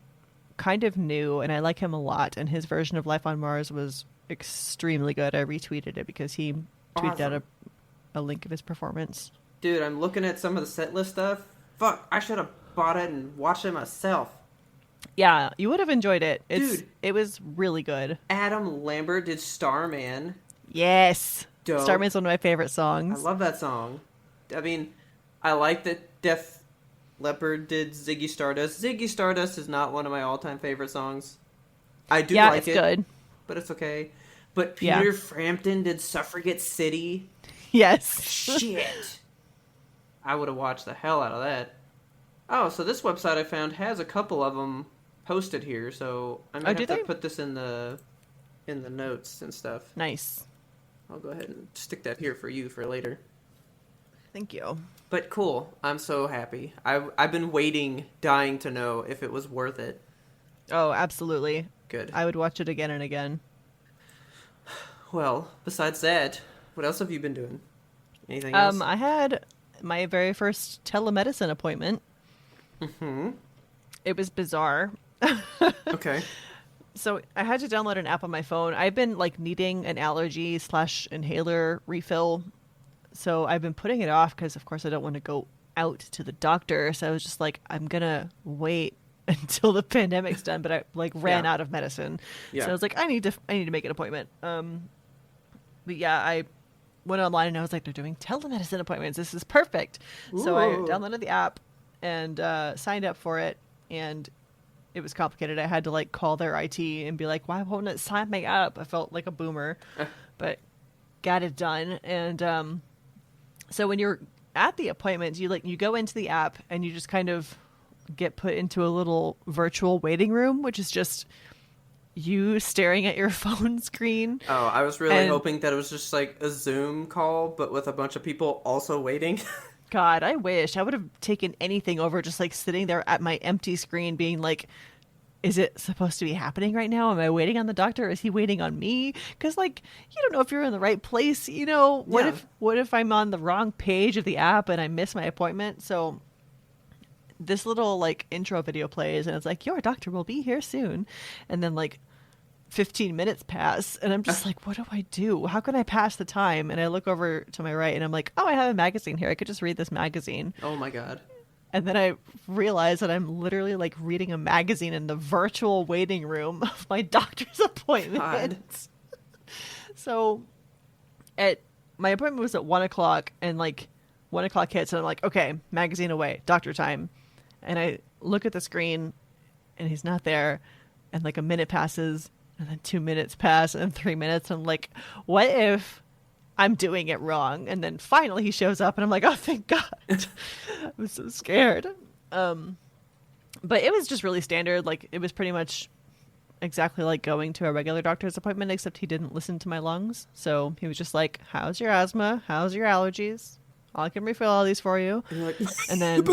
kind of new, and I like him a lot. And his version of Life on Mars was extremely good. I retweeted it because he tweeted out a link of his performance. Dude, I'm looking at some of the set list stuff. Fuck, I should have bought it and watched it myself. Yeah, you would have enjoyed it. Dude. It was really good. Adam Lambert did Starman. Yes. Dope. Starman's one of my favorite songs. I love that song. I mean, I like that Def Leppard did Ziggy Stardust. Ziggy Stardust is not one of my all-time favorite songs. I do like it. Yeah, it's good. But it's okay. But Peter Frampton did Suffragette City. Yes. Shit. I would have watched the hell out of that. Oh, so this website I found has a couple of them posted here, so I might have to put this in the notes and stuff. Nice. I'll go ahead and stick that here for you for later. Thank you. But cool. I'm so happy. I've been waiting, dying to know if it was worth it. Oh, absolutely. Good. I would watch it again and again. Well, besides that, what else have you been doing? Anything else? I had my very first telemedicine appointment. Mm-hmm. It was bizarre. Okay. So I had to download an app on my phone. I've been like needing an allergy/inhaler refill. So I've been putting it off because, of course, I don't want to go out to the doctor. So I was just like, I'm going to wait until the pandemic's done. But I like ran out of medicine. Yeah. So I was like, I need to make an appointment. But yeah, I went online and I was like, they're doing telemedicine appointments. This is perfect. Ooh. So I downloaded the app and signed up for it. And it was complicated. I had to like call their IT and be like, why won't it sign me up? I felt like a boomer, but got it done. And so when you're at the appointment, you go into the app and you just kind of get put into a little virtual waiting room, which is just you staring at your phone screen. Oh, I was really hoping that it was just like a Zoom call, but with a bunch of people also waiting. God, I wish I would have taken anything over just like sitting there at my empty screen being like, is it supposed to be happening right now? Am I waiting on the doctor? Is he waiting on me? Because like, you don't know if you're in the right place. You know, what if I'm on the wrong page of the app and I miss my appointment? So this little like intro video plays and it's like, your doctor will be here soon. And then like 15 minutes pass and I'm just like, what do I do? How can I pass the time? And I look over to my right and I'm like, oh, I have a magazine here. I could just read this magazine. Oh my God. And then I realize that I'm literally like reading a magazine in the virtual waiting room of my doctor's appointment. So my appointment was at 1:00 and like 1:00 hits and I'm like, okay, magazine away, doctor time. And I look at the screen and he's not there. And like a minute passes and then 2 minutes pass and 3 minutes. And I'm like, what if I'm doing it wrong? And then finally he shows up and I'm like, oh, thank God. I was so scared. But it was just really standard. Like it was pretty much exactly like going to a regular doctor's appointment, except he didn't listen to my lungs. So he was just like, how's your asthma? How's your allergies? I can refill all these for you. And, like, and then,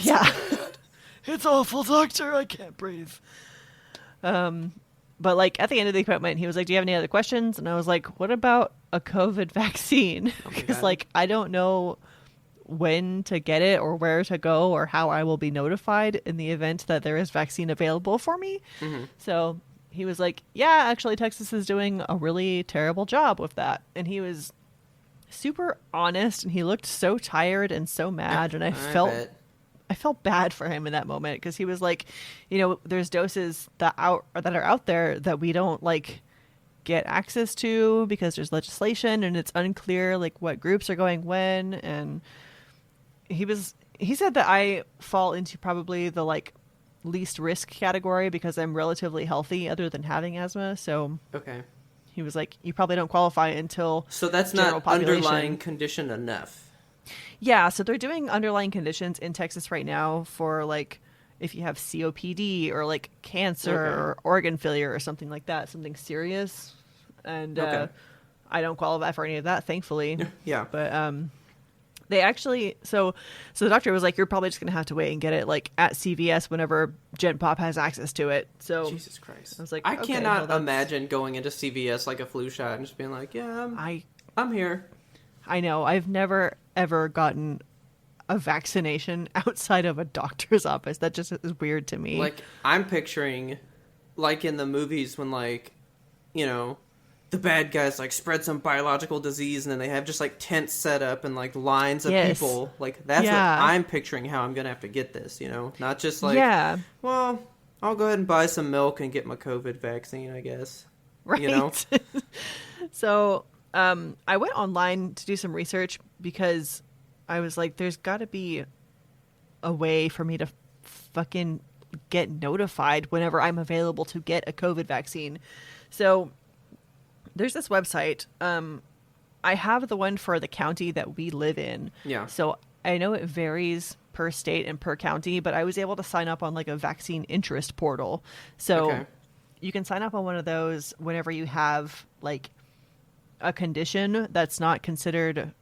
yeah, it's awful, doctor. I can't breathe. But like at the end of the appointment, he was like, do you have any other questions? And I was like, what about a COVID vaccine? Because like, I don't know when to get it or where to go or how I will be notified in the event that there is vaccine available for me. Mm-hmm. So he was like, yeah, actually Texas is doing a really terrible job with that. And he was super honest and he looked so tired and so mad. And I felt bad for him in that moment because he was like, you know, there's doses that are out there that we don't like get access to because there's legislation and it's unclear like what groups are going when. And he said that I fall into probably the like least risk category because I'm relatively healthy other than having asthma. So okay, he was like, you probably don't qualify until so that's not underlying condition enough. Yeah, so they're doing underlying conditions in Texas right now for like if you have COPD or like cancer or organ failure or something like that, something serious. And I don't qualify for any of that, thankfully. Yeah. But they actually so the doctor was like, you're probably just gonna have to wait and get it like at CVS whenever Gen Pop has access to it. So Jesus Christ. I was like, I cannot imagine going into CVS like a flu shot and just being like, yeah, I'm here. I know. I've never, ever gotten a vaccination outside of a doctor's office. That just is weird to me. Like, I'm picturing, like in the movies when, like, you know, the bad guys, like, spread some biological disease and then they have just, like, tents set up and, like, lines of Yes. people. Like, that's Yeah. what I'm picturing how I'm going to have to get this, you know? Not just like, Yeah. well, I'll go ahead and buy some milk and get my COVID vaccine, I guess. Right. You know? So, I went online to do some research because I was like, there's got to be a way for me to fucking get notified whenever I'm available to get a COVID vaccine. So, there's this website. I have the one for the county that we live in. Yeah. So, I know it varies per state and per county, but I was able to sign up on like a vaccine interest portal. So, Okay. you can sign up on one of those whenever you have like a condition that's not considered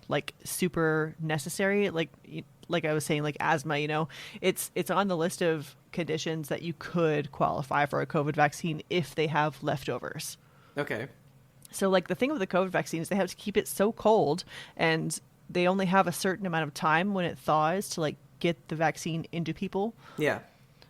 like super necessary, like I was saying, like asthma, you know, it's on the list of conditions that you could qualify for a COVID vaccine if they have leftovers. Okay. So like the thing with the COVID vaccine is they have to keep it so cold, and they only have a certain amount of time when it thaws to like get the vaccine into people. Yeah.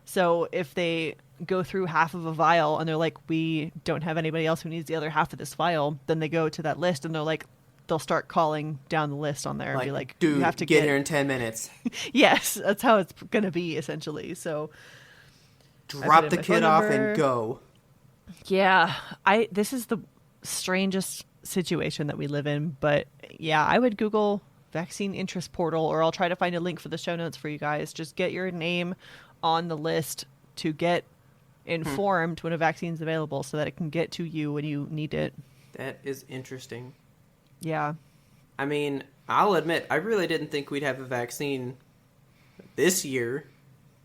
So if they go through half of a vial and they're like, we don't have anybody else who needs the other half of this vial, then they go to that list and they're like, they'll start calling down the list on there and be like, dude, you have to get here in 10 minutes. Yes, that's how it's going to be essentially. So Drop in the my kid phone off number. and go. yeah, this is the strangest situation that we live in, but yeah, I would Google vaccine interest portal, or I'll try to find a link for the show notes for you guys. Just get your name on the list to get informed when a vaccine's available so that it can get to you when you need it. That is interesting. Yeah. I mean, I'll admit, I really didn't think we'd have a vaccine this year.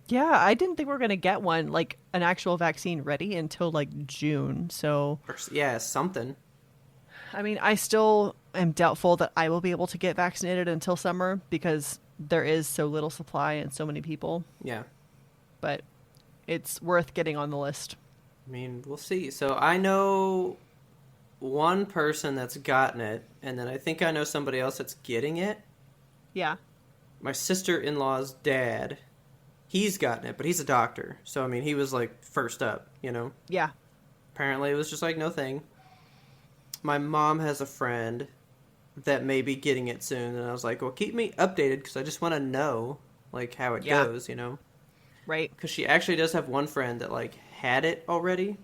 Yeah, I didn't think we were going to get one, like an actual vaccine ready until like June. So, Or, yeah, something. I mean, I still am doubtful that I will be able to get vaccinated until summer because there is so little supply and so many people, Yeah. but it's worth getting on the list. I mean, we'll see. So I know one person that's gotten it, and then I think I know somebody else that's getting it. Yeah. My sister-in-law's dad, he's gotten it, but he's a doctor. So, I mean, he was, like, first up, you know? Yeah. Apparently, it was just, like, no thing. My mom has a friend that may be getting it soon, and I was like, well, keep me updated, because I just want to know, like, how it Yeah. goes, you know? Right. Because she actually does have one friend that, like, had it already,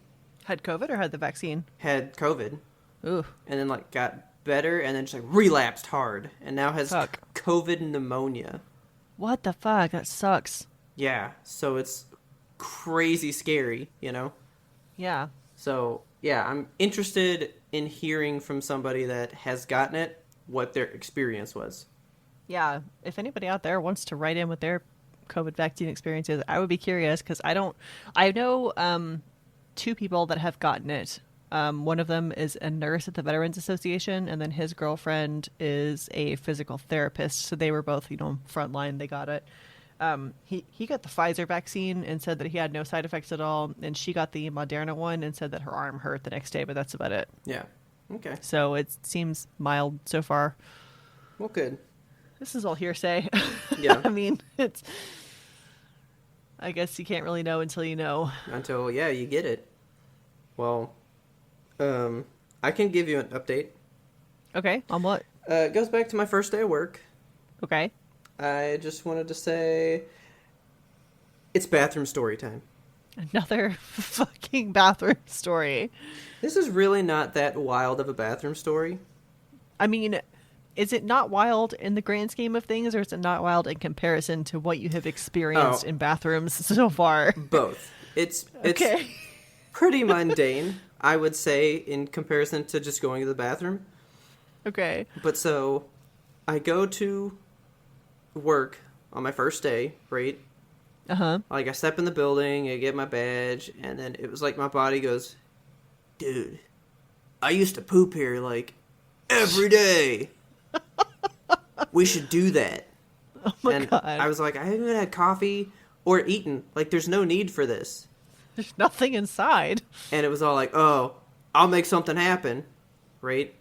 Had COVID or had the vaccine? had COVID, Ooh. and then, like, got better, and then just, like, relapsed hard, and now has Fuck. COVID pneumonia. What the fuck? That sucks. Yeah, so it's crazy scary, you know? Yeah. So, yeah, I'm interested in hearing from somebody that has gotten it, what their experience was. Yeah. If anybody out there wants to write in with their COVID vaccine experiences, I would be curious because I know two people that have gotten it. One of them is a nurse at the Veterans Association, and then his girlfriend is a physical therapist. So they were both, frontline. They got it. He got the Pfizer vaccine and said that he had no side effects at all, and she got the Moderna one and said that her arm hurt the next day, but that's about it. Yeah. Okay. So it seems mild so far. Well, good. This is all hearsay. Yeah. I mean, I guess you can't really know until you know. Until, yeah, you get it. Well, I can give you an update. Okay, on what? It goes back to my first day of work. Okay. I just wanted to say it's bathroom story time. Another fucking bathroom story. This is really not that wild of a bathroom story. I mean, is it not wild in the grand scheme of things, or is it not wild in comparison to what you have experienced in bathrooms so far? Both. It's Okay. pretty mundane, I would say, in comparison to just going to the bathroom. Okay. But so, I go to work on my first day, right? Uh-huh. Like, I step in the building, I get my badge, and then it was like my body goes, dude, I used to poop here, like, every day. We should do that. Oh my and God. I was like, I haven't even had coffee or eaten. Like, there's no need for this. There's nothing inside. And it was all like, oh, I'll make something happen, right?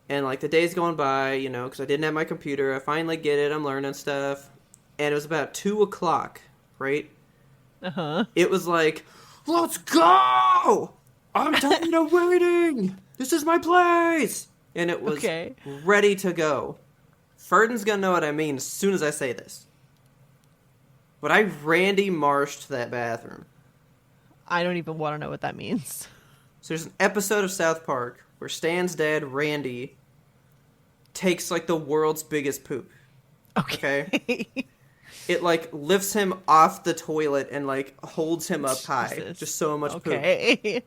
And, like, the day's going by, you know, because I didn't have my computer. I finally get it. I'm learning stuff. And it was about 2 o'clock, right? Uh-huh. It was like, let's go! I'm tired of waiting! This is my place! And it was Okay. ready to go. Ferdin's gonna know what I mean as soon as I say this. But I Randy Marshed that bathroom. I don't even want to know what that means. So there's an episode of South Park where Stan's dad, Randy, takes, like, the world's biggest poop. Okay. It, like, lifts him off the toilet and, like, holds him up high. Jesus. Just so much poop. Okay.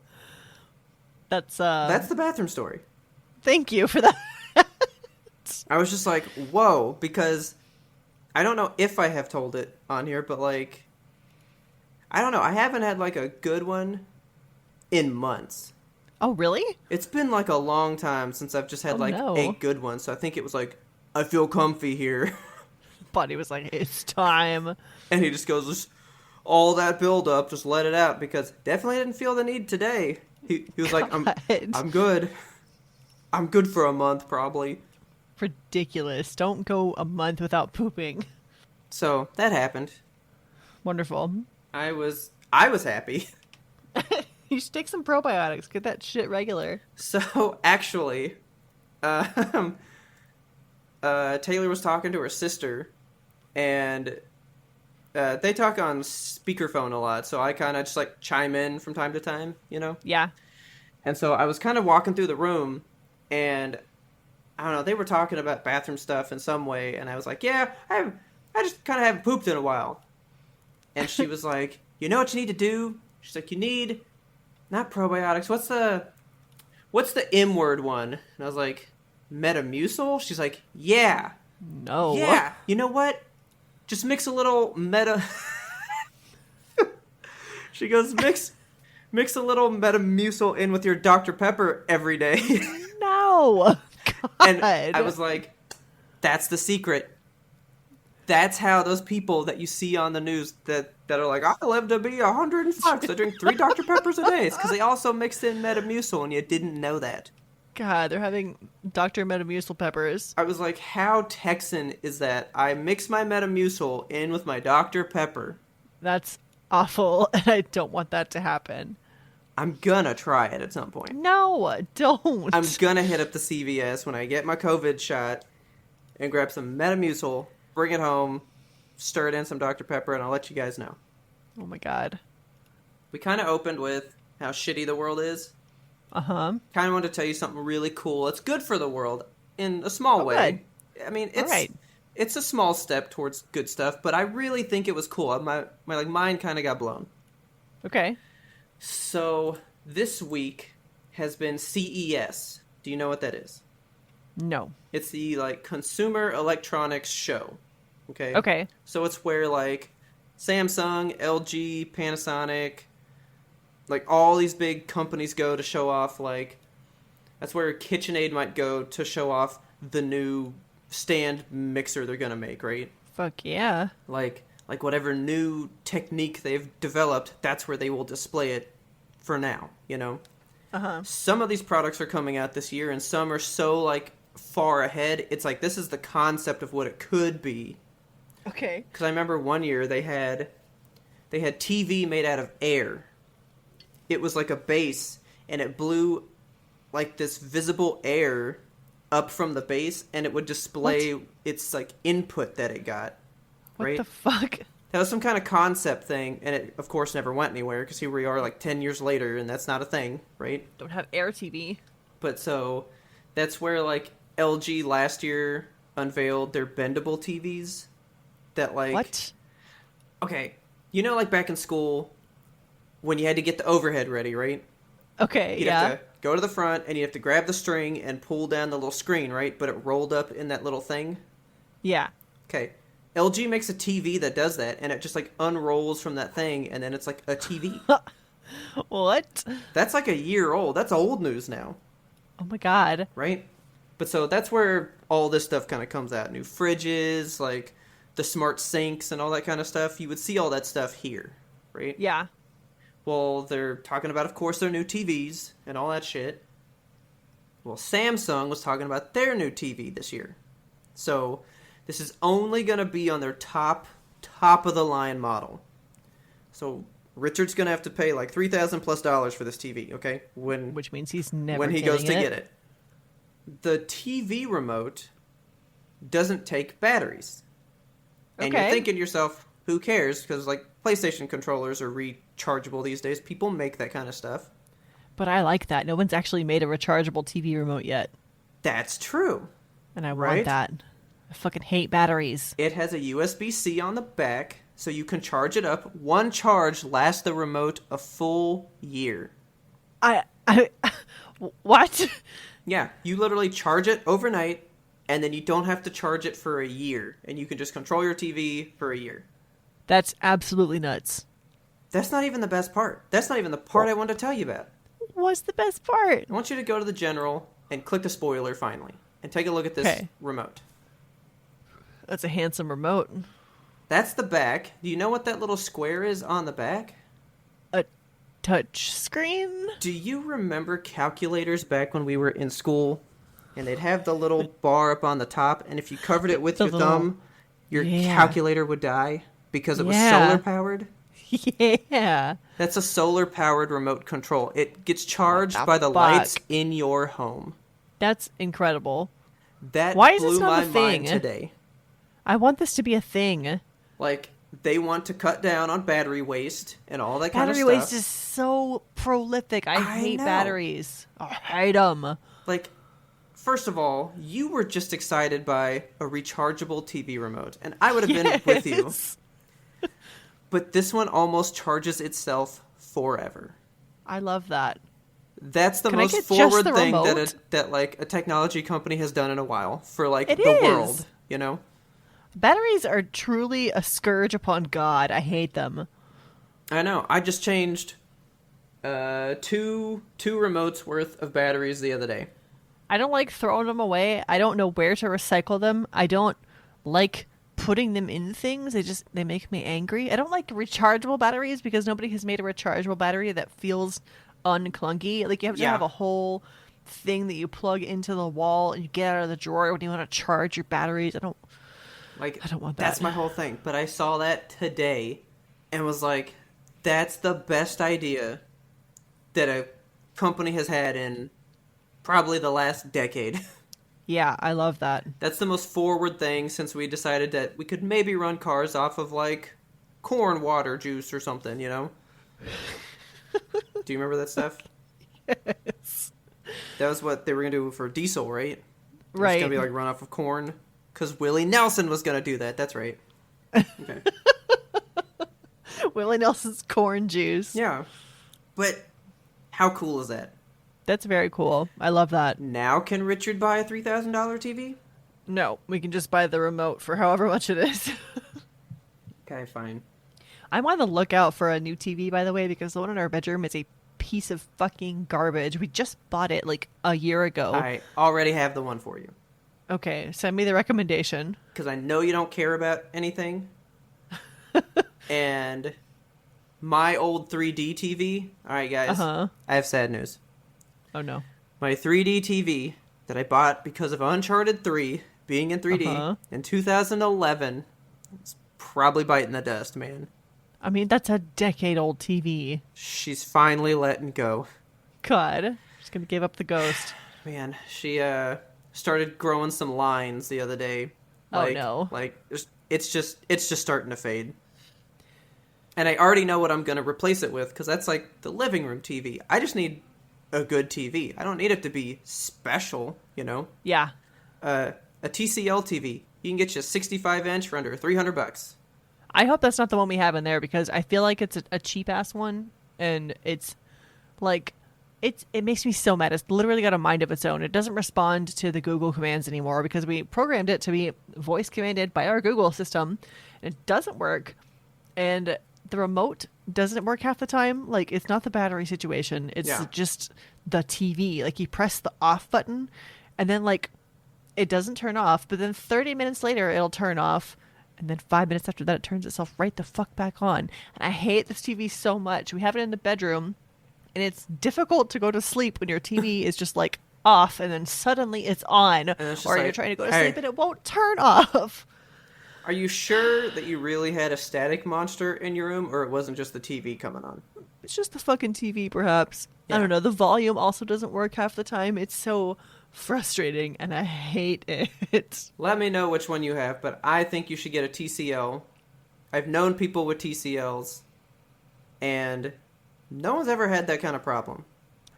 That's That's the bathroom story. Thank you for that. I was just like, whoa, because I don't know if I have told it on here, but, like, I don't know. I haven't had, like, a good one in months. Oh, really? It's been, like, a long time since I've just had, a good one. So I think it was like, I feel comfy here. Buddy was like, it's time. And he just goes, just all that build up, just let it out, because definitely didn't feel the need today. He was like, I'm good. I'm good for a month, probably. Ridiculous. Don't go a month without pooping. So that happened. Wonderful. I was happy. You should take some probiotics. Get that shit regular. So actually, Taylor was talking to her sister, and they talk on speakerphone a lot, so I kind of just, like, chime in from time to time, you know? Yeah. And so I was kind of walking through the room, and I don't know, they were talking about bathroom stuff in some way, and I was like, yeah, I just kind of haven't pooped in a while. And she was like, you know what you need to do? She's like, you need, not probiotics, what's the M word one? And I was like, Metamucil? She's like, yeah. No. Yeah, you know what? Just mix a little She goes, mix a little Metamucil in with your Dr. Pepper every day. No. God. And I was like, that's the secret. That's how those people that you see on the news that are like, I live to be 105, so I drink 3 Dr. Peppers a day. It's because they also mixed in Metamucil, and you didn't know that. God, they're having Dr. Metamucil peppers. I was like, how Texan is that? I mix my Metamucil in with my Dr. Pepper. That's awful, and I don't want that to happen. I'm gonna try it at some point. No, don't. I'm gonna hit up the CVS when I get my COVID shot and grab some Metamucil, bring it home, stir it in some Dr. Pepper, and I'll let you guys know. Oh my God. We kind of opened with how shitty the world is. Uh-huh. Kind of wanted to tell you something really cool. It's good for the world in a small way. Good. I mean, Right. it's a small step towards good stuff, but I really think it was cool. My mind kind of got blown. Okay. So this week has been CES. Do you know what that is? No. It's the, like, Consumer Electronics Show. Okay? Okay. So it's where, like, Samsung, LG, Panasonic, like, all these big companies go to show off, like, that's where KitchenAid might go to show off the new stand mixer they're gonna make, right? Fuck yeah. Like whatever new technique they've developed, that's where they will display it for now, you know? Uh-huh. Some of these products are coming out this year, and some are so, like, far ahead. It's like, this is the concept of what it could be. Okay. Because I remember one year they had TV made out of air. It was like a base, and it blew, like, this visible air up from the base, and it would display its, like, input that it got. What right? the fuck? That was some kind of concept thing, and it, of course, never went anywhere, because here we are, like, 10 years later, and that's not a thing, right? Don't have air TV. But so, that's where, like, LG last year unveiled their bendable TVs. That, like... What? Okay, you know, like, back in school, when you had to get the overhead ready, right? Okay, You'd have to go to the front, and you have to grab the string and pull down the little screen, right? But it rolled up in that little thing. Yeah. Okay. LG makes a TV that does that, and it just, like, unrolls from that thing, and then it's, like, a TV. What? That's, like, a year old. That's old news now. Oh my God. Right? But so that's where all this stuff kind of comes out. New fridges, like, the smart sinks and all that kind of stuff. You would see all that stuff here, right? Yeah. Well, they're talking about, of course, their new TVs and all that shit. Well, Samsung was talking about their new TV this year. So this is only going to be on their top of the line model. So Richard's going to have to pay like $3,000 plus for this TV, okay? Which means he's never when he goes to getting get it. The TV remote doesn't take batteries. And you're thinking to yourself, who cares? Because like PlayStation controllers are rechargeable these days. People make that kind of stuff. But I like that. No one's actually made a rechargeable TV remote yet. That's true. And I right? want that. I fucking hate batteries. It has a USB-C on the back, so you can charge it up. One charge lasts the remote a full year. What? Yeah, you literally charge it overnight, and then you don't have to charge it for a year, and you can just control your TV for a year. That's absolutely nuts. That's not even the best part. That's not even the part I wanted to tell you about. What's the best part? I want you to go to the general and click the spoiler finally, and take a look at this remote. That's a handsome remote. That's the back. Do you know what that little square is on the back? A touch screen? Do you remember calculators back when we were in school? And they'd have the little bar up on the top, and if you covered it with your thumb, your calculator would die because it was solar powered? Yeah. That's a solar powered remote control. It gets charged by the lights in your home. That's incredible. That Why is blew this not my a thing? mind today. I want this to be a thing. Like, they want to cut down on battery waste and all that kind of stuff. Battery waste is so prolific. I hate batteries. I hate them. Like, first of all, you were just excited by a rechargeable TV remote, and I would have been with you. But this one almost charges itself forever. I love that. That's the most forward thing that like a technology company has done in a while for like the world, you know? Batteries are truly a scourge upon God. I hate them. I know. I just changed two remotes worth of batteries the other day. I don't like throwing them away. I don't know where to recycle them. I don't like putting them in things. They make me angry. I don't like rechargeable batteries because nobody has made a rechargeable battery that feels unclunky. Like you have to have a whole thing that you plug into the wall and you get out of the drawer when you want to charge your batteries. I don't want that. That's my whole thing. But I saw that today and was like, that's the best idea that a company has had in probably the last decade. Yeah, I love that. That's the most forward thing since we decided that we could maybe run cars off of, like, corn water juice or something, you know? Do you remember that stuff? Yes. That was what they were going to do for diesel, right? Right. It's going to be, like, run off of corn. Because Willie Nelson was going to do that. That's right. Okay. Willie Nelson's corn juice. Yeah. But how cool is that? That's very cool. I love that. Now can Richard buy a $3,000 TV? No, we can just buy the remote for however much it is. Okay, fine. I'm on the lookout for a new TV, by the way, because the one in our bedroom is a piece of fucking garbage. We just bought it like a year ago. I already have the one for you. Okay, send me the recommendation. Because I know you don't care about anything. And my old 3D TV. All right, guys. I have sad news. Oh, no. My 3D TV that I bought because of Uncharted 3 being in 3D in 2011 is probably biting the dust, man. I mean, that's a decade-old TV. She's finally letting go. God. She's going to give up the ghost. Man, she started growing some lines the other day. Like, oh, no. Like, it's just starting to fade. And I already know what I'm going to replace it with because that's like the living room TV. I just need a good TV. I don't need it to be special, you know? Yeah. A TCL TV. You can get you a 65-inch for under $300. I hope that's not the one we have in there because I feel like it's a cheap-ass one. And it's like, it makes me so mad. It's literally got a mind of its own. It doesn't respond to the Google commands anymore because we programmed it to be voice commanded by our Google system. And it doesn't work. And the remote doesn't work half the time. Like, it's not the battery situation. It's just the TV. Like, you press the off button and then, like, it doesn't turn off. But then 30 minutes later, it'll turn off. And then 5 minutes after that, it turns itself right the fuck back on. And I hate this TV so much. We have it in the bedroom. And it's difficult to go to sleep when your TV is just, like, off and then suddenly it's on, it's or like, you're trying to go to hey, sleep and it won't turn off. are you sure that you really had a static monster in your room, or it wasn't just the TV coming on? It's just the fucking TV, perhaps. Yeah. I don't know. The volume also doesn't work half the time. It's so frustrating, and I hate it. Let me know which one you have, but I think you should get a TCL. I've known people with TCLs, and no one's ever had that kind of problem.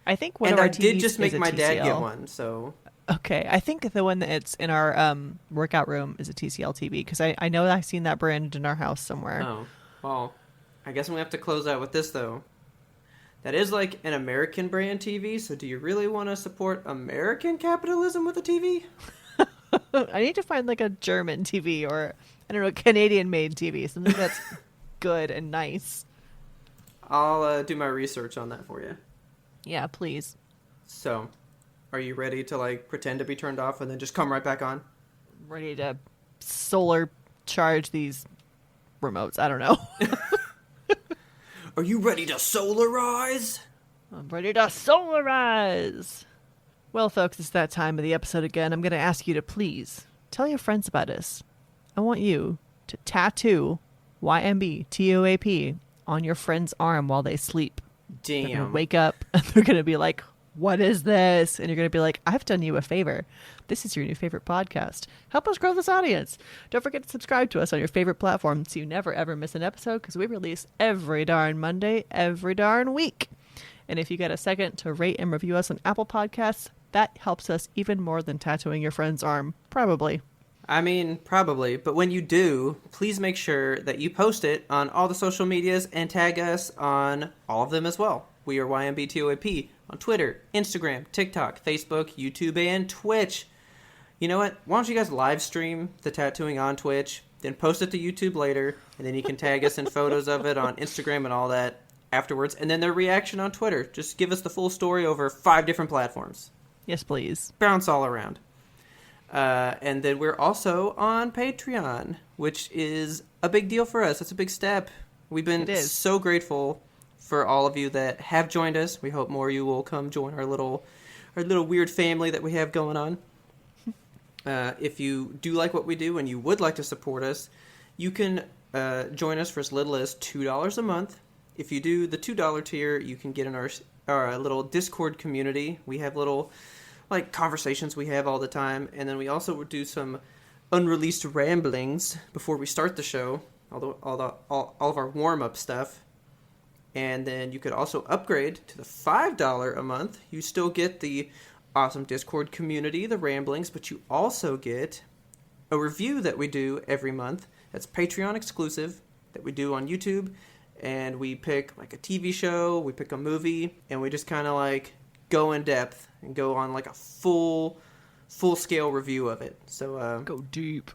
I think one and of our I did TVs just make is a my dad TCL. get one, so... Okay, I think the one that's in our workout room is a TCL TV, because I know I've seen that brand in our house somewhere. Oh, well, I guess I'm going to have to close out with this, though. That is like an American brand TV, so do you really want to support American capitalism with a TV? I need to find like a German TV or, I don't know, Canadian-made TV, something that's good and nice. I'll do my research on that for you. Yeah, please. So, are you ready to like pretend to be turned off and then just come right back on? Ready to solar charge these remotes. I don't know. Are you ready to solarize? I'm ready to solarize. Well, folks, it's that time of the episode again. I'm going to ask you to please tell your friends about us. I want you to tattoo YMBTOAP on your friend's arm while they sleep. They're going to Damn. wake up and they're going to be like, what is this? And you're going to be like, I've done you a favor. This is your new favorite podcast. Help us grow this audience. Don't forget to subscribe to us on your favorite platform so you never ever miss an episode, because we release every darn Monday, every darn week. And if you get a second to rate and review us on Apple Podcasts, that helps us even more than tattooing your friend's arm. Probably. I mean, probably, but when you do, please make sure that you post it on all the social medias and tag us on all of them as well. We are YMBTOAP on Twitter, Instagram, TikTok, Facebook, YouTube, and Twitch. You know what? Why don't you guys live stream the tattooing on Twitch, then post it to YouTube later, and then you can tag us in photos of it on Instagram and all that afterwards, and then their reaction on Twitter. Just give us the full story over 5 different platforms. Yes, please. Bounce all around. And then we're also on Patreon, which is a big deal for us. It's a big step. We've been so grateful for all of you that have joined us. We hope more of you will come join our little weird family that we have going on. If you do like what we do and you would like to support us, you can join us for as little as $2 a month. If you do the $2 tier, you can get in our little Discord community. We have little like conversations we have all the time, and then we also do some unreleased ramblings before we start the show, all of our warm-up stuff. And then you could also upgrade to the $5 a month. You still get the awesome Discord community, the ramblings, but you also get a review that we do every month that's Patreon exclusive that we do on YouTube. And we pick like a TV show, we pick a movie, and we just kind of like go in depth and go on like a full scale review of it. So Go deep.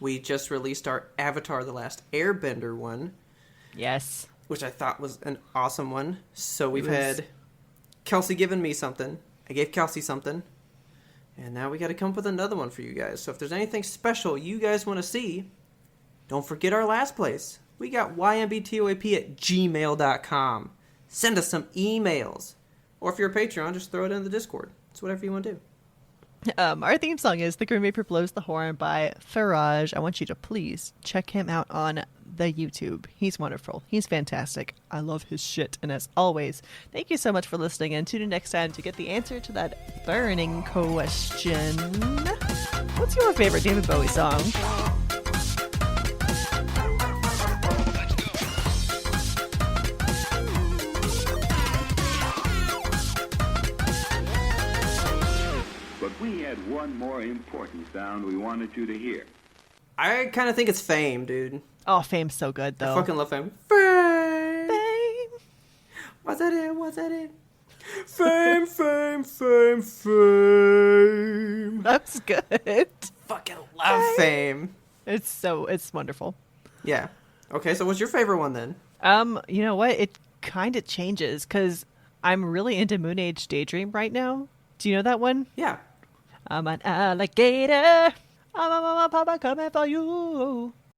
We just released our Avatar: The Last Airbender one. Yes. Which I thought was an awesome one. So we've had Kelsey giving me something. I gave Kelsey something. And now we got to come up with another one for you guys. So if there's anything special you guys want to see, don't forget our last place. We got ymbtoap@gmail.com. Send us some emails. Or if you're a Patreon, just throw it in the Discord. It's whatever you want to do. Our theme song is The Grim Reaper Blows the Horn by Faraj. I want you to please check him out on the YouTube. He's wonderful. He's fantastic. I love his shit. And as always, thank you so much for listening, and tune in next time to get the answer to that burning question. What's your favorite David Bowie song? But we had one more important sound we wanted you to hear. I kind of think it's Fame, dude. Oh, Fame's so good, though. I fucking love Fame. Fame! Fame! What's that in? What's that in? Fame, fame, fame, fame. That's good. Fucking love Fame. It's wonderful. Yeah. Okay, so what's your favorite one then? You know what? It kind of changes, because I'm really into Moon Age Daydream right now. Do you know that one? Yeah. I'm an alligator. I'm a papa coming for you.